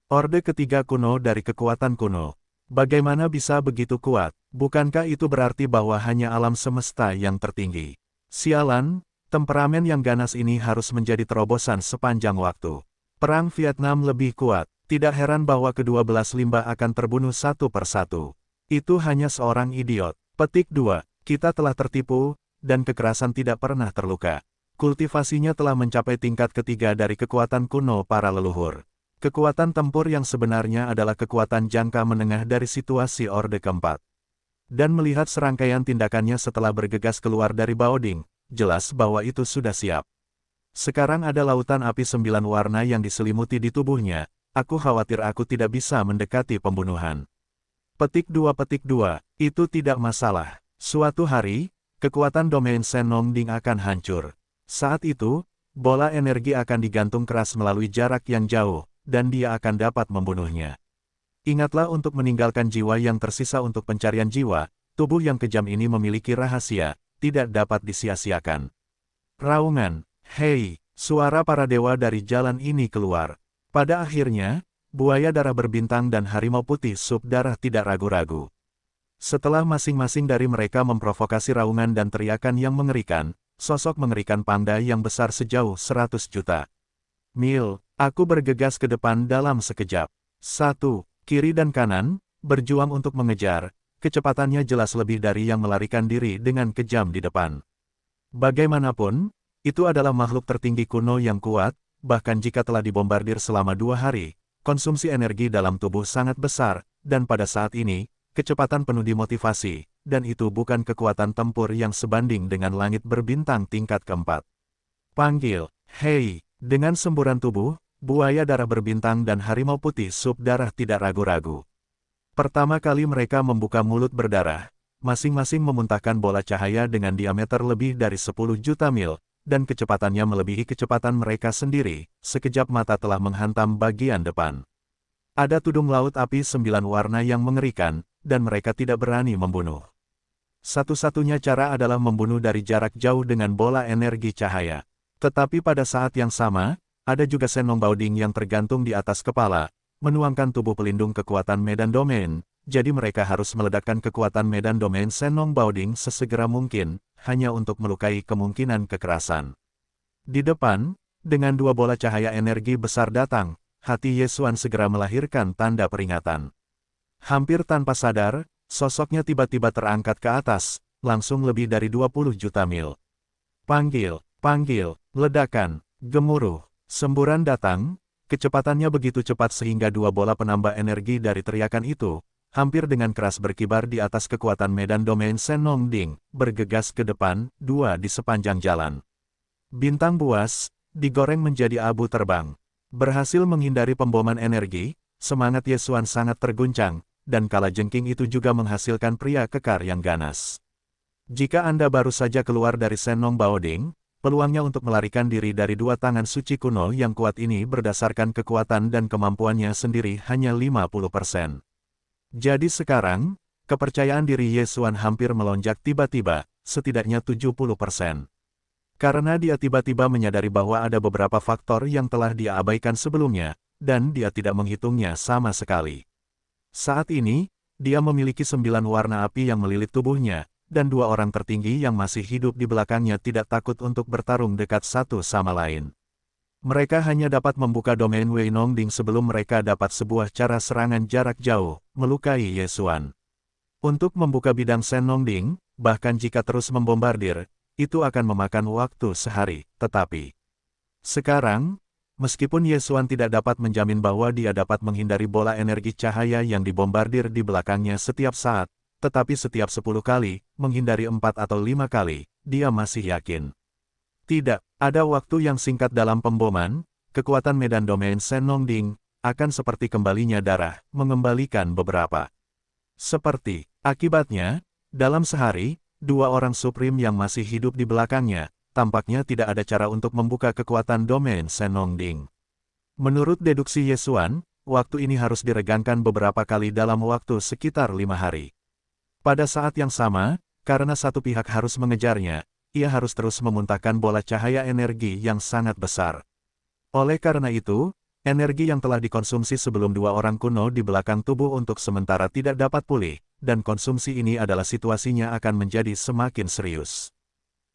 Orde ketiga kuno dari kekuatan kuno. Bagaimana bisa begitu kuat? Bukankah itu berarti bahwa hanya alam semesta yang tertinggi? Sialan, temperamen yang ganas ini harus menjadi terobosan sepanjang waktu. Perang Vietnam lebih kuat. Tidak heran bahwa kedua belas limbah akan terbunuh satu persatu. Itu hanya seorang idiot. Petik 2. Kita telah tertipu, dan kekerasan tidak pernah terluka. Kultivasinya telah mencapai tingkat ketiga dari kekuatan kuno para leluhur. Kekuatan tempur yang sebenarnya adalah kekuatan jangka menengah dari situasi Orde keempat. Dan melihat serangkaian tindakannya setelah bergegas keluar dari Baoding, jelas bahwa itu sudah siap. Sekarang ada lautan api 9 warna yang diselimuti di tubuhnya, aku khawatir aku tidak bisa mendekati pembunuhan. Petik 2. Itu tidak masalah. Suatu hari, kekuatan domain Senongding akan hancur. Saat itu, bola energi akan digantung keras melalui jarak yang jauh, dan dia akan dapat membunuhnya. Ingatlah untuk meninggalkan jiwa yang tersisa untuk pencarian jiwa, tubuh yang kejam ini memiliki rahasia, tidak dapat disia-siakan. Raungan, hei, suara para dewa dari jalan ini keluar. Pada akhirnya, buaya darah berbintang dan harimau putih sub darah tidak ragu-ragu. Setelah masing-masing dari mereka memprovokasi raungan dan teriakan yang mengerikan, sosok mengerikan panda yang besar sejauh 100 juta mil, aku bergegas ke depan dalam sekejap. 1. Kiri dan kanan, berjuang untuk mengejar, kecepatannya jelas lebih dari yang melarikan diri dengan kejam di depan. Bagaimanapun, itu adalah makhluk tertinggi kuno yang kuat, bahkan jika telah dibombardir selama 2 hari, konsumsi energi dalam tubuh sangat besar, dan pada saat ini, kecepatan penuh dimotivasi, dan itu bukan kekuatan tempur yang sebanding dengan langit berbintang tingkat keempat. Panggil, hei, dengan semburan tubuh, buaya darah berbintang dan harimau putih sup darah tidak ragu-ragu. Pertama kali mereka membuka mulut berdarah, masing-masing memuntahkan bola cahaya dengan diameter lebih dari 10 juta mil, dan kecepatannya melebihi kecepatan mereka sendiri, sekejap mata telah menghantam bagian depan. Ada tudung laut api 9 warna yang mengerikan, dan mereka tidak berani membunuh. Satu-satunya cara adalah membunuh dari jarak jauh dengan bola energi cahaya. Tetapi pada saat yang sama, ada juga Senong Baoding yang tergantung di atas kepala, menuangkan tubuh pelindung kekuatan medan domain, jadi mereka harus meledakkan kekuatan medan domain Senong Baoding sesegera mungkin, hanya untuk melukai kemungkinan kekerasan. Di depan, dengan 2 bola cahaya energi besar datang, hati Yesuan segera melahirkan tanda peringatan. Hampir tanpa sadar, sosoknya tiba-tiba terangkat ke atas, langsung lebih dari 20 juta mil. Panggil, panggil, ledakan, gemuruh, semburan datang. Kecepatannya begitu cepat sehingga 2 bola penambah energi dari teriakan itu, hampir dengan keras berkibar di atas kekuatan medan domain Senong Ding, bergegas ke depan, 2 di sepanjang jalan. Bintang buas, digoreng menjadi abu terbang. Berhasil menghindari pemboman energi, semangat Yesuan sangat terguncang, dan kalajengking itu juga menghasilkan pria kekar yang ganas. Jika Anda baru saja keluar dari Senong Baoding, peluangnya untuk melarikan diri dari 2 tangan suci kuno yang kuat ini berdasarkan kekuatan dan kemampuannya sendiri hanya 50%. Jadi sekarang, kepercayaan diri Yesuan hampir melonjak tiba-tiba, setidaknya 70%. Karena dia tiba-tiba menyadari bahwa ada beberapa faktor yang telah dia abaikan sebelumnya, dan dia tidak menghitungnya sama sekali. Saat ini, dia memiliki 9 warna api yang melilit tubuhnya, dan 2 orang tertinggi yang masih hidup di belakangnya tidak takut untuk bertarung dekat satu sama lain. Mereka hanya dapat membuka domain Wei Nongding sebelum mereka dapat sebuah cara serangan jarak jauh, melukai Yesuan. Untuk membuka bidang Sen Nongding, bahkan jika terus membombardir, itu akan memakan waktu sehari, tetapi sekarang, meskipun Yesuan tidak dapat menjamin bahwa dia dapat menghindari bola energi cahaya yang dibombardir di belakangnya setiap saat, tetapi setiap 10 kali, menghindari 4 atau 5 kali, dia masih yakin. Tidak, ada waktu yang singkat dalam pemboman, kekuatan medan domain Sen Nongding, akan seperti kembalinya darah, mengembalikan beberapa. Seperti, akibatnya, dalam sehari, 2 orang Supreme yang masih hidup di belakangnya, tampaknya tidak ada cara untuk membuka kekuatan domain Sen Nongding. Menurut deduksi Yesuan, waktu ini harus diregangkan beberapa kali dalam waktu sekitar 5 hari. Pada saat yang sama, karena satu pihak harus mengejarnya, ia harus terus memuntahkan bola cahaya energi yang sangat besar. Oleh karena itu, energi yang telah dikonsumsi sebelum 2 orang kuno di belakang tubuh untuk sementara tidak dapat pulih, dan konsumsi ini adalah situasinya akan menjadi semakin serius.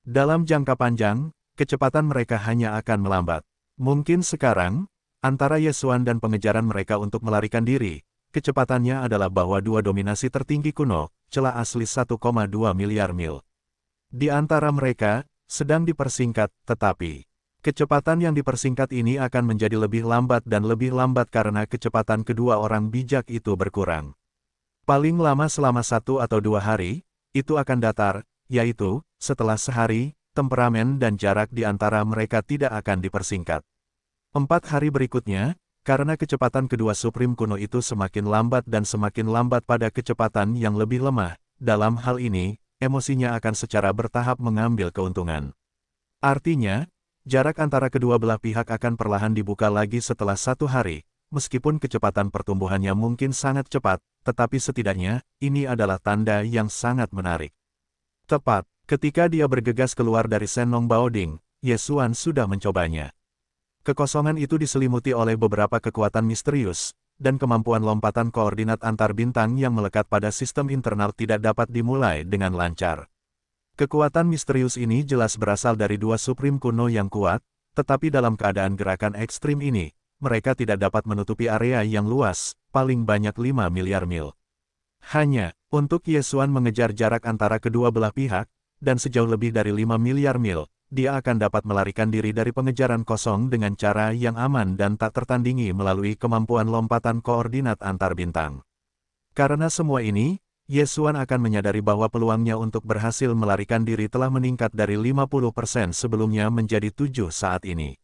Dalam jangka panjang, kecepatan mereka hanya akan melambat. Mungkin sekarang, antara Yesuan dan pengejaran mereka untuk melarikan diri, kecepatannya adalah bahwa 2 dominasi tertinggi kuno, celah asli 1,2 miliar mil. Di antara mereka, sedang dipersingkat, tetapi kecepatan yang dipersingkat ini akan menjadi lebih lambat dan lebih lambat karena kecepatan kedua orang bijak itu berkurang. Paling lama selama 1 atau 2 hari, itu akan datar, yaitu, setelah sehari, temperamen dan jarak di antara mereka tidak akan dipersingkat. 4 hari berikutnya, karena kecepatan kedua Supreme kuno itu semakin lambat dan semakin lambat pada kecepatan yang lebih lemah, dalam hal ini, emosinya akan secara bertahap mengambil keuntungan. Artinya, jarak antara kedua belah pihak akan perlahan dibuka lagi setelah 1 hari, meskipun kecepatan pertumbuhannya mungkin sangat cepat, tetapi setidaknya, ini adalah tanda yang sangat menarik. Tepat, ketika dia bergegas keluar dari Senong Baoding, Yesuan sudah mencobanya. Kekosongan itu diselimuti oleh beberapa kekuatan misterius, dan kemampuan lompatan koordinat antar bintang yang melekat pada sistem internal tidak dapat dimulai dengan lancar. Kekuatan misterius ini jelas berasal dari 2 Supreme kuno yang kuat, tetapi dalam keadaan gerakan ekstrim ini, mereka tidak dapat menutupi area yang luas, paling banyak 5 miliar mil. Hanya, untuk Yesuan mengejar jarak antara kedua belah pihak, dan sejauh lebih dari 5 miliar mil, dia akan dapat melarikan diri dari pengejaran kosong dengan cara yang aman dan tak tertandingi melalui kemampuan lompatan koordinat antar bintang. Karena semua ini, Yesuan akan menyadari bahwa peluangnya untuk berhasil melarikan diri telah meningkat dari 50% sebelumnya menjadi 7 saat ini.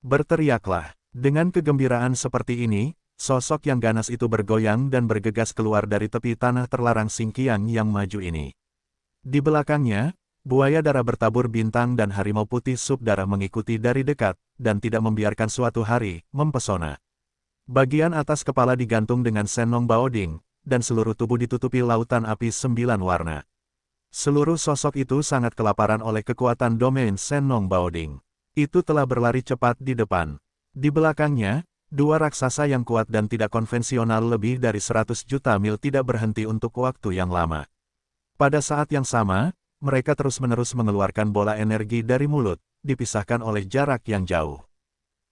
Berteriaklah. Dengan kegembiraan seperti ini, sosok yang ganas itu bergoyang dan bergegas keluar dari tepi tanah terlarang Xingqiang yang maju ini. Di belakangnya, buaya dara bertabur bintang dan harimau putih sub darah mengikuti dari dekat, dan tidak membiarkan suatu hari mempesona. Bagian atas kepala digantung dengan Senong Baoding, dan seluruh tubuh ditutupi lautan api 9 warna. Seluruh sosok itu sangat kelaparan oleh kekuatan domain Senong Baoding. Itu telah berlari cepat di depan. Di belakangnya, dua raksasa yang kuat dan tidak konvensional lebih dari 100 juta mil tidak berhenti untuk waktu yang lama. Pada saat yang sama, mereka terus-menerus mengeluarkan bola energi dari mulut, dipisahkan oleh jarak yang jauh.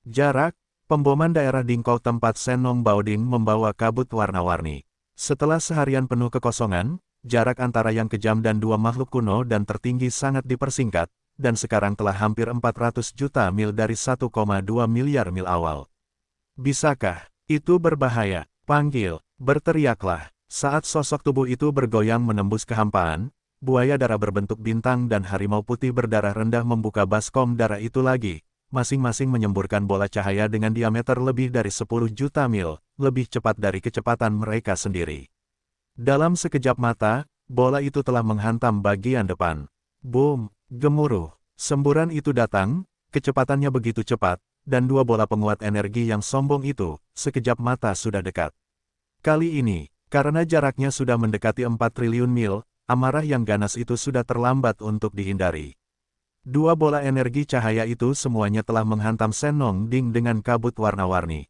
Jarak, pemboman daerah Dingkou tempat Senong Baoding membawa kabut warna-warni. Setelah seharian penuh kekosongan, jarak antara yang kejam dan dua makhluk kuno dan tertinggi sangat dipersingkat, dan sekarang telah hampir 400 juta mil dari 1,2 miliar mil awal. Bisakah? Itu berbahaya. Panggil, berteriaklah. Saat sosok tubuh itu bergoyang menembus kehampaan, buaya dara berbentuk bintang dan harimau putih berdarah rendah membuka baskom darah itu lagi, masing-masing menyemburkan bola cahaya dengan diameter lebih dari 10 juta mil, lebih cepat dari kecepatan mereka sendiri. Dalam sekejap mata, bola itu telah menghantam bagian depan. Boom! Gemuruh. Semburan itu datang, kecepatannya begitu cepat, dan dua bola penguat energi yang sombong itu, sekejap mata sudah dekat. Kali ini, karena jaraknya sudah mendekati 4 triliun mil, amarah yang ganas itu sudah terlambat untuk dihindari. Dua bola energi cahaya itu semuanya telah menghantam Senong Ding dengan kabut warna-warni.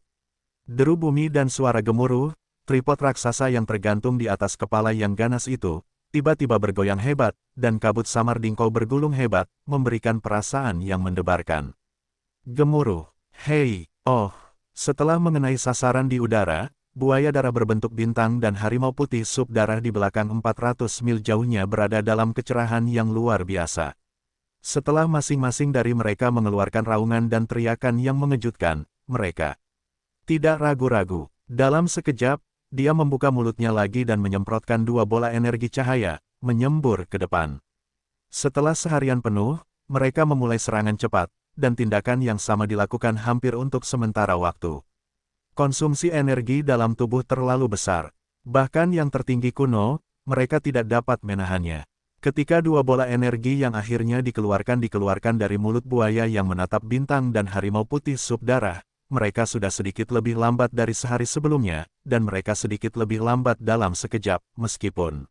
Deru bumi dan suara gemuruh, tripod raksasa yang tergantung di atas kepala yang ganas itu, tiba-tiba bergoyang hebat, dan kabut samar Dingkou bergulung hebat, memberikan perasaan yang mendebarkan. Gemuruh. Hei, oh! Setelah mengenai sasaran di udara, buaya dara berbentuk bintang dan harimau putih sub darah di belakang 400 mil jauhnya berada dalam kecerahan yang luar biasa. Setelah masing-masing dari mereka mengeluarkan raungan dan teriakan yang mengejutkan, mereka tidak ragu-ragu. Dalam sekejap, dia membuka mulutnya lagi dan menyemprotkan dua bola energi cahaya, menyembur ke depan. Setelah seharian penuh, mereka memulai serangan cepat, dan tindakan yang sama dilakukan hampir untuk sementara waktu. Konsumsi energi dalam tubuh terlalu besar. Bahkan yang tertinggi kuno, mereka tidak dapat menahannya. Ketika dua bola energi yang akhirnya dikeluarkan dari mulut buaya yang menatap bintang dan harimau putih sub darah, mereka sudah sedikit lebih lambat dari sehari sebelumnya, dan mereka sedikit lebih lambat dalam sekejap, meskipun.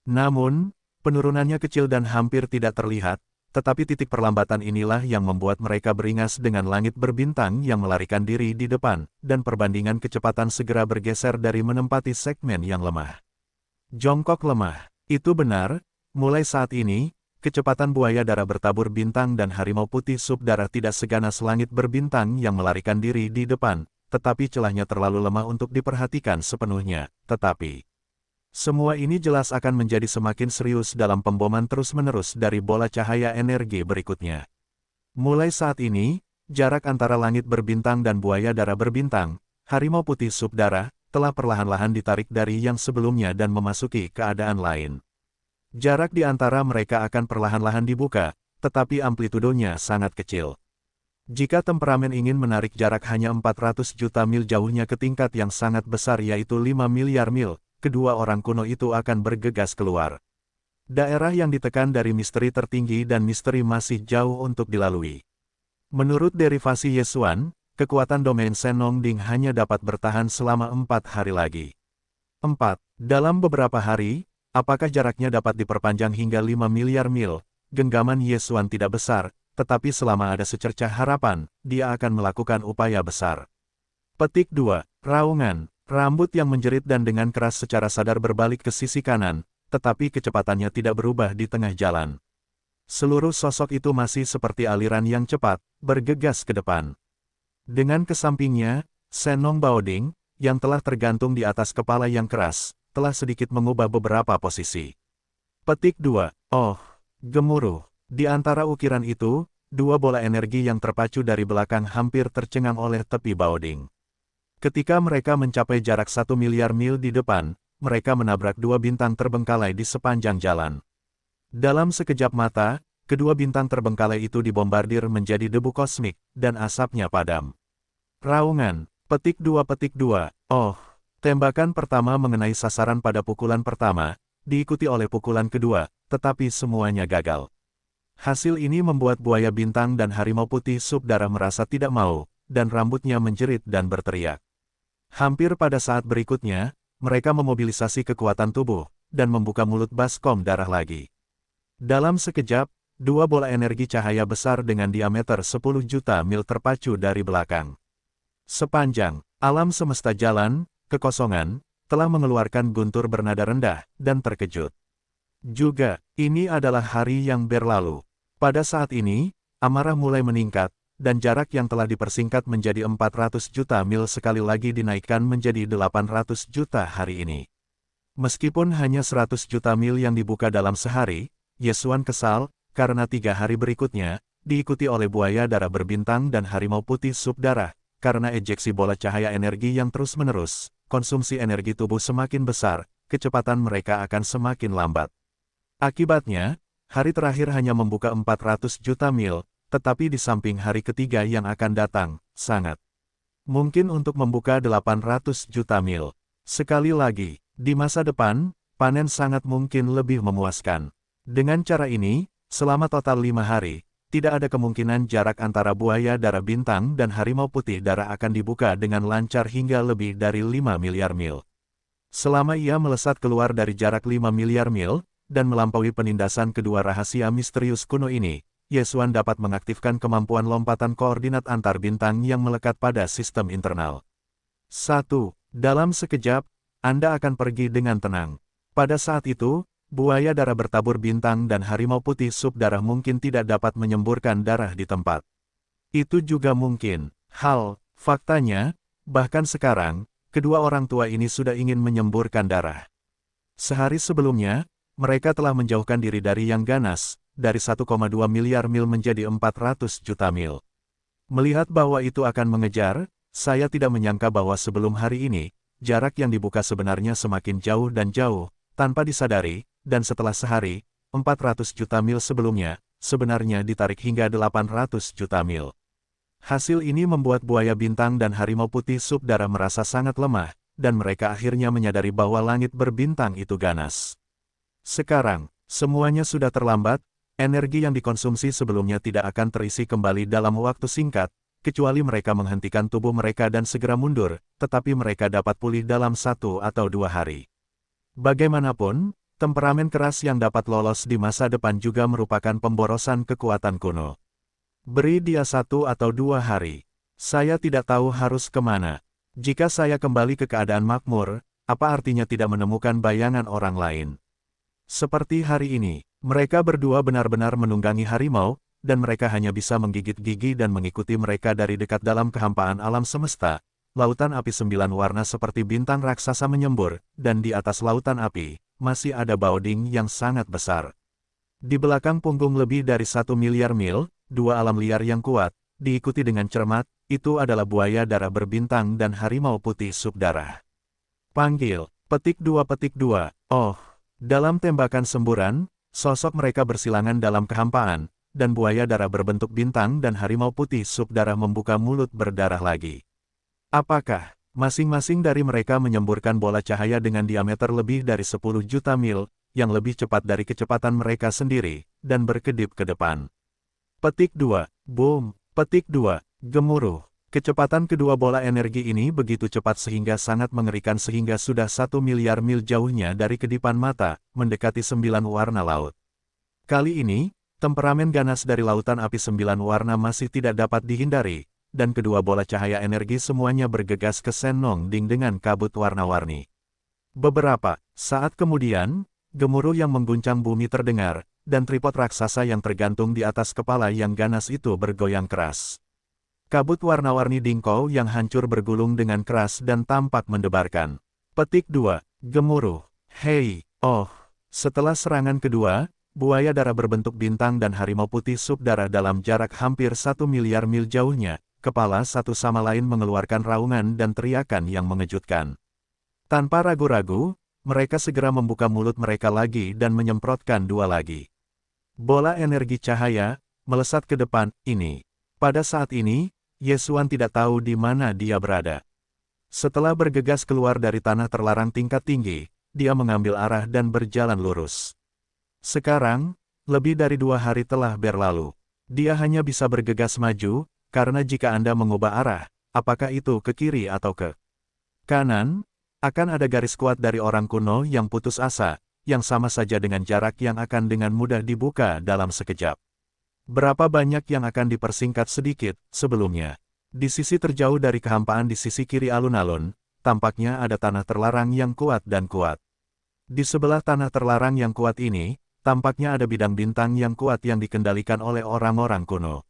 Namun, penurunannya kecil dan hampir tidak terlihat, tetapi titik perlambatan inilah yang membuat mereka beringas dengan langit berbintang yang melarikan diri di depan, dan perbandingan kecepatan segera bergeser dari menempati segmen yang lemah. Jongkok lemah. Itu benar, mulai saat ini, kecepatan buaya dara bertabur bintang dan harimau putih sub darah tidak seganas langit berbintang yang melarikan diri di depan, tetapi celahnya terlalu lemah untuk diperhatikan sepenuhnya, tetapi semua ini jelas akan menjadi semakin serius dalam pemboman terus-menerus dari bola cahaya energi berikutnya. Mulai saat ini, jarak antara langit berbintang dan buaya dara berbintang, harimau putih sub darah, telah perlahan-lahan ditarik dari yang sebelumnya dan memasuki keadaan lain. Jarak di antara mereka akan perlahan-lahan dibuka, tetapi amplitudonya sangat kecil. Jika temperamen ingin menarik jarak hanya 400 juta mil jauhnya ke tingkat yang sangat besar yaitu 5 miliar mil, kedua orang kuno itu akan bergegas keluar. Daerah yang ditekan dari misteri tertinggi dan misteri masih jauh untuk dilalui. Menurut derivasi Yesuan, kekuatan domain Senong Ding hanya dapat bertahan selama 4 hari lagi. 4. Dalam beberapa hari, apakah jaraknya dapat diperpanjang hingga 5 miliar mil? Genggaman Yesuan tidak besar, tetapi selama ada secercah harapan, dia akan melakukan upaya besar. Petik 2. Raungan. Rambut yang menjerit dan dengan keras secara sadar berbalik ke sisi kanan, tetapi kecepatannya tidak berubah di tengah jalan. Seluruh sosok itu masih seperti aliran yang cepat, bergegas ke depan. Dengan kesampingnya, Senong Baoding, yang telah tergantung di atas kepala yang keras, telah sedikit mengubah beberapa posisi. Petik 2. Oh! Gemuruh. Di antara ukiran itu, dua bola energi yang terpacu dari belakang hampir tercengang oleh tepi Baoding. Ketika mereka mencapai jarak 1 miliar mil di depan, mereka menabrak dua bintang terbengkalai di sepanjang jalan. Dalam sekejap mata, kedua bintang terbengkalai itu dibombardir menjadi debu kosmik, dan asapnya padam. Raungan, petik 2. Oh, tembakan pertama mengenai sasaran pada pukulan pertama, diikuti oleh pukulan kedua, tetapi semuanya gagal. Hasil ini membuat buaya bintang dan harimau putih subdarah merasa tidak mau, dan rambutnya menjerit dan berteriak. Hampir pada saat berikutnya, mereka memobilisasi kekuatan tubuh, dan membuka mulut baskom darah lagi. Dalam sekejap, dua bola energi cahaya besar dengan diameter 10 juta mil terpacu dari belakang. Sepanjang alam semesta jalan, kekosongan, telah mengeluarkan guntur bernada rendah, dan terkejut. Juga, ini adalah hari yang berlalu. Pada saat ini, amarah mulai meningkat, dan jarak yang telah dipersingkat menjadi 400 juta mil sekali lagi dinaikkan menjadi 800 juta hari ini. Meskipun hanya 100 juta mil yang dibuka dalam sehari, Yesuan kesal, karena 3 hari berikutnya, diikuti oleh buaya darah berbintang dan harimau putih subdarah, karena ejeksi bola cahaya energi yang terus-menerus, konsumsi energi tubuh semakin besar, kecepatan mereka akan semakin lambat. Akibatnya, hari terakhir hanya membuka 400 juta mil, tetapi di samping hari ketiga yang akan datang, sangat mungkin untuk membuka 800 juta mil. Sekali lagi, di masa depan, panen sangat mungkin lebih memuaskan. Dengan cara ini, selama total 5 hari, tidak ada kemungkinan jarak antara buaya darah bintang dan harimau putih darah akan dibuka dengan lancar hingga lebih dari 5 miliar mil. Selama ia melesat keluar dari jarak 5 miliar mil, dan melampaui penindasan kedua rahasia misterius kuno ini, Yesuan dapat mengaktifkan kemampuan lompatan koordinat antar bintang yang melekat pada sistem internal. 1. Dalam sekejap, Anda akan pergi dengan tenang. Pada saat itu, buaya darah bertabur bintang dan harimau putih subdarah mungkin tidak dapat menyemburkan darah di tempat. Itu juga mungkin. Faktanya, bahkan sekarang, kedua orang tua ini sudah ingin menyemburkan darah. Sehari sebelumnya, mereka telah menjauhkan diri dari yang ganas, dari 1,2 miliar mil menjadi 400 juta mil. Melihat bahwa itu akan mengejar, saya tidak menyangka bahwa sebelum hari ini, jarak yang dibuka sebenarnya semakin jauh dan jauh, tanpa disadari, dan setelah sehari, 400 juta mil sebelumnya, sebenarnya ditarik hingga 800 juta mil. Hasil ini membuat buaya bintang dan harimau putih subdarah merasa sangat lemah, dan mereka akhirnya menyadari bahwa langit berbintang itu ganas. Sekarang, semuanya sudah terlambat, energi yang dikonsumsi sebelumnya tidak akan terisi kembali dalam waktu singkat, kecuali mereka menghentikan tubuh mereka dan segera mundur, tetapi mereka dapat pulih dalam 1 atau 2 hari. Bagaimanapun, temperamen keras yang dapat lolos di masa depan juga merupakan pemborosan kekuatan kuno. Beri dia 1 atau 2 hari. Saya tidak tahu harus kemana. Jika saya kembali ke keadaan makmur, apa artinya tidak menemukan bayangan orang lain? Seperti hari ini, mereka berdua benar-benar menunggangi harimau, dan mereka hanya bisa menggigit gigi dan mengikuti mereka dari dekat dalam kehampaan alam semesta. Lautan api 9 warna seperti bintang raksasa menyembur, dan di atas lautan api, masih ada Baoding yang sangat besar. Di belakang punggung lebih dari 1 miliar mil, dua alam liar yang kuat, diikuti dengan cermat, itu adalah buaya darah berbintang dan harimau putih subdarah. Panggil, petik 2. Oh, dalam tembakan semburan, sosok mereka bersilangan dalam kehampaan, dan buaya darah berbentuk bintang dan harimau putih subdarah membuka mulut berdarah lagi. Apakah masing-masing dari mereka menyemburkan bola cahaya dengan diameter lebih dari 10 juta mil, yang lebih cepat dari kecepatan mereka sendiri, dan berkedip ke depan? Petik 2. Boom. Petik 2. Gemuruh. Kecepatan kedua bola energi ini begitu cepat sehingga sangat mengerikan sehingga sudah 1 miliar mil jauhnya dari kedipan mata, mendekati 9 warna laut. Kali ini, temperamen ganas dari lautan api 9 warna masih tidak dapat dihindari, dan kedua bola cahaya energi semuanya bergegas ke Sen Nong Ding dengan kabut warna-warni. Beberapa saat kemudian, gemuruh yang mengguncang bumi terdengar, dan tripod raksasa yang tergantung di atas kepala yang ganas itu bergoyang keras. Kabut warna-warni Dingkou yang hancur bergulung dengan keras dan tampak mendebarkan. Petik 2. Gemuruh. Hei, oh. Setelah serangan kedua, buaya darah berbentuk bintang dan harimau putih subdarah dalam jarak hampir 1 miliar mil jauhnya, kepala satu sama lain mengeluarkan raungan dan teriakan yang mengejutkan. Tanpa ragu-ragu, mereka segera membuka mulut mereka lagi dan menyemprotkan dua lagi. Bola energi cahaya melesat ke depan ini. Pada saat ini, Yesuan tidak tahu di mana dia berada. Setelah bergegas keluar dari tanah terlarang tingkat tinggi, dia mengambil arah dan berjalan lurus. Sekarang, lebih dari 2 hari telah berlalu. Dia hanya bisa bergegas maju, karena jika Anda mengubah arah, apakah itu ke kiri atau ke kanan, akan ada garis kuat dari orang kuno yang putus asa, yang sama saja dengan jarak yang akan dengan mudah dibuka dalam sekejap. Berapa banyak yang akan dipersingkat sedikit sebelumnya. Di sisi terjauh dari kehampaan di sisi kiri alun-alun, tampaknya ada tanah terlarang yang kuat dan kuat. Di sebelah tanah terlarang yang kuat ini, tampaknya ada bidang bintang yang kuat yang dikendalikan oleh orang-orang kuno.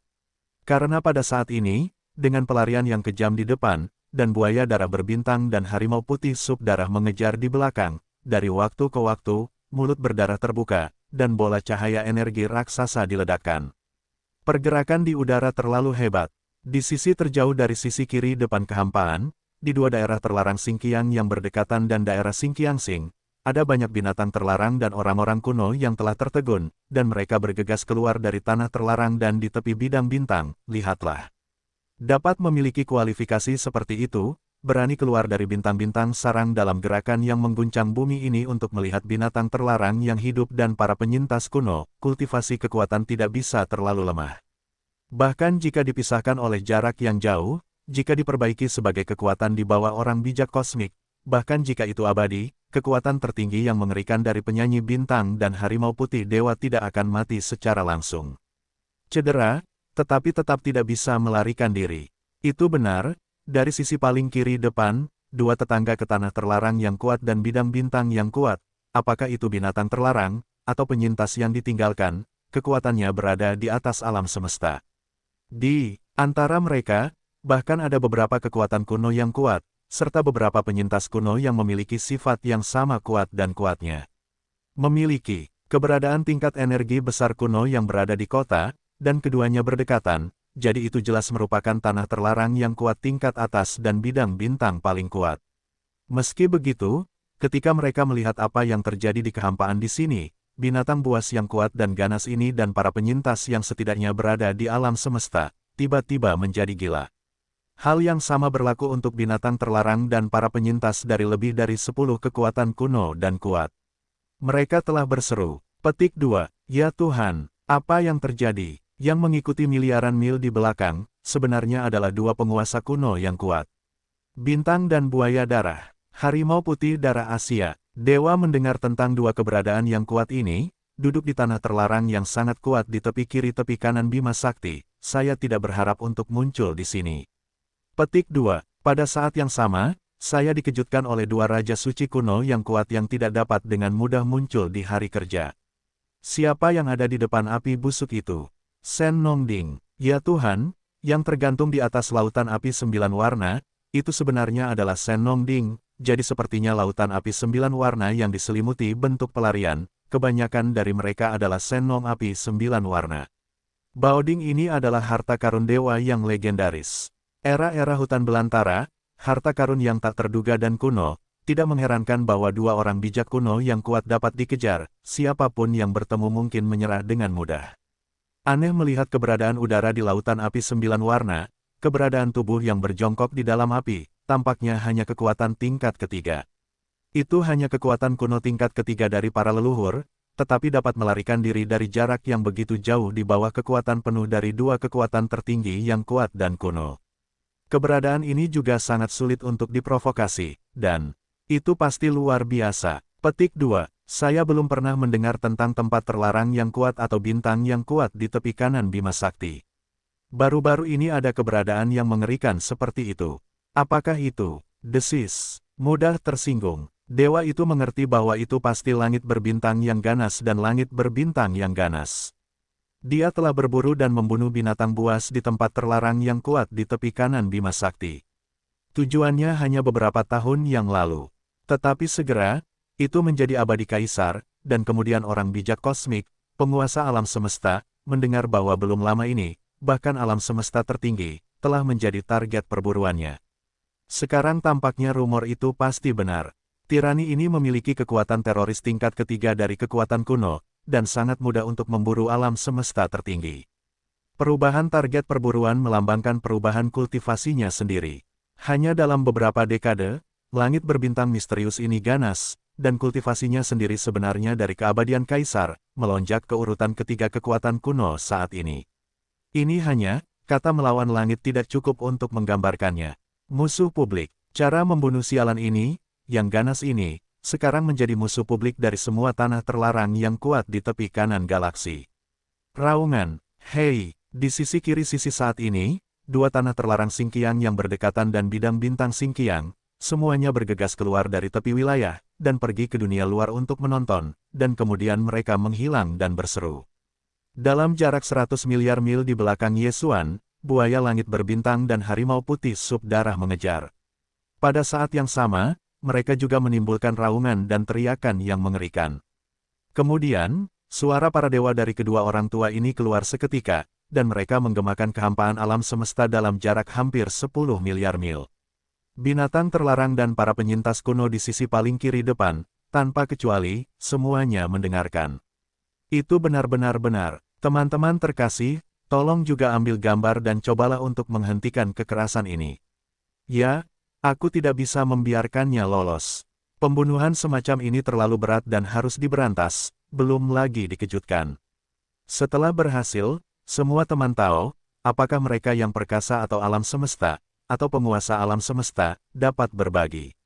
Karena pada saat ini, dengan pelarian yang kejam di depan, dan buaya darah berbintang dan harimau putih subdarah mengejar di belakang, dari waktu ke waktu, mulut berdarah terbuka, dan bola cahaya energi raksasa diledakkan. Pergerakan di udara terlalu hebat. Di sisi terjauh dari sisi kiri depan kehampaan, di dua daerah terlarang Xingqiang yang berdekatan dan daerah Xingqiangsing, ada banyak binatang terlarang dan orang-orang kuno yang telah tertegun, dan mereka bergegas keluar dari tanah terlarang dan di tepi bidang bintang, lihatlah. Dapat memiliki kualifikasi seperti itu, berani keluar dari bintang-bintang sarang dalam gerakan yang mengguncang bumi ini untuk melihat binatang terlarang yang hidup dan para penyintas kuno, kultivasi kekuatan tidak bisa terlalu lemah. Bahkan jika dipisahkan oleh jarak yang jauh, jika diperbaiki sebagai kekuatan di bawah orang bijak kosmik, bahkan jika itu abadi, kekuatan tertinggi yang mengerikan dari penyanyi bintang dan harimau putih dewa tidak akan mati secara langsung. Cedera, tetapi tetap tidak bisa melarikan diri. Itu benar. Dari sisi paling kiri depan, dua tetangga ke tanah terlarang yang kuat dan bidang bintang yang kuat, apakah itu binatang terlarang, atau penyintas yang ditinggalkan, kekuatannya berada di atas alam semesta. Di antara mereka, bahkan ada beberapa kekuatan kuno yang kuat, serta beberapa penyintas kuno yang memiliki sifat yang sama kuat dan kuatnya. Memiliki keberadaan tingkat energi besar kuno yang berada di kota, dan keduanya berdekatan, jadi itu jelas merupakan tanah terlarang yang kuat tingkat atas dan bidang bintang paling kuat. Meski begitu, ketika mereka melihat apa yang terjadi di kehampaan di sini, binatang buas yang kuat dan ganas ini dan para penyintas yang setidaknya berada di alam semesta, tiba-tiba menjadi gila. Hal yang sama berlaku untuk binatang terlarang dan para penyintas dari lebih dari 10 kekuatan kuno dan kuat. Mereka telah berseru, petik 2, ya Tuhan, apa yang terjadi? Yang mengikuti miliaran mil di belakang, sebenarnya adalah dua penguasa kuno yang kuat. Bintang dan buaya darah, harimau putih darah Asia. Dewa mendengar tentang dua keberadaan yang kuat ini, duduk di tanah terlarang yang sangat kuat di tepi kiri tepi kanan Bima Sakti, saya tidak berharap untuk muncul di sini. Petik 2, pada saat yang sama, saya dikejutkan oleh dua raja suci kuno yang kuat yang tidak dapat dengan mudah muncul di hari kerja. Siapa yang ada di depan api busuk itu? Sen Nongding, ya Tuhan, yang tergantung di atas lautan api 9 warna, itu sebenarnya adalah Sen Nongding, jadi sepertinya lautan api 9 warna yang diselimuti bentuk pelarian, kebanyakan dari mereka adalah Sen Nong api 9 warna. Baoding ini adalah harta karun dewa yang legendaris. Era-era hutan belantara, harta karun yang tak terduga dan kuno, tidak mengherankan bahwa dua orang bijak kuno yang kuat dapat dikejar, siapapun yang bertemu mungkin menyerah dengan mudah. Aneh melihat keberadaan udara di lautan api 9 warna, keberadaan tubuh yang berjongkok di dalam api, tampaknya hanya kekuatan tingkat ketiga. Itu hanya kekuatan kuno tingkat ketiga dari para leluhur, tetapi dapat melarikan diri dari jarak yang begitu jauh di bawah kekuatan penuh dari dua kekuatan tertinggi yang kuat dan kuno. Keberadaan ini juga sangat sulit untuk diprovokasi, dan itu pasti luar biasa. Petik 2. Saya belum pernah mendengar tentang tempat terlarang yang kuat atau bintang yang kuat di tepi kanan Bima Sakti. Baru-baru ini ada keberadaan yang mengerikan seperti itu. Apakah itu? Desis. Mudah tersinggung. Dewa itu mengerti bahwa itu pasti langit berbintang yang ganas dan langit berbintang yang ganas. Dia telah berburu dan membunuh binatang buas di tempat terlarang yang kuat di tepi kanan Bima Sakti. Tujuannya hanya beberapa tahun yang lalu. Tetapi segera, itu menjadi abadi kaisar, dan kemudian orang bijak kosmik, penguasa alam semesta, mendengar bahwa belum lama ini, bahkan alam semesta tertinggi, telah menjadi target perburuannya. Sekarang tampaknya rumor itu pasti benar. Tirani ini memiliki kekuatan teroris tingkat ketiga dari kekuatan kuno, dan sangat mudah untuk memburu alam semesta tertinggi. Perubahan target perburuan melambangkan perubahan kultivasinya sendiri. Hanya dalam beberapa dekade, langit berbintang misterius ini ganas, dan kultivasinya sendiri sebenarnya dari keabadian kaisar, melonjak ke urutan ketiga kekuatan kuno saat ini. Ini hanya, kata melawan langit tidak cukup untuk menggambarkannya. Musuh publik, cara membunuh sialan ini, yang ganas ini, sekarang menjadi musuh publik dari semua tanah terlarang yang kuat di tepi kanan galaksi. Raungan, hei, di sisi kiri sisi saat ini, dua tanah terlarang Xingqiang yang berdekatan dan bidang bintang Xingqiang, semuanya bergegas keluar dari tepi wilayah, dan pergi ke dunia luar untuk menonton, dan kemudian mereka menghilang dan berseru. Dalam jarak 100 miliar mil di belakang Yesuan, buaya langit berbintang dan harimau putih sup darah mengejar. Pada saat yang sama, mereka juga menimbulkan raungan dan teriakan yang mengerikan. Kemudian, suara para dewa dari kedua orang tua ini keluar seketika, dan mereka menggemakan kehampaan alam semesta dalam jarak hampir 10 miliar mil. Binatang terlarang dan para penyintas kuno di sisi paling kiri depan, tanpa kecuali, semuanya mendengarkan. Itu benar-benar benar. Teman-teman terkasih, tolong juga ambil gambar dan cobalah untuk menghentikan kekerasan ini. Ya, aku tidak bisa membiarkannya lolos. Pembunuhan semacam ini terlalu berat dan harus diberantas, belum lagi dikejutkan. Setelah berhasil, semua teman tahu, apakah mereka yang perkasa atau alam semesta, atau penguasa alam semesta, dapat berbagi.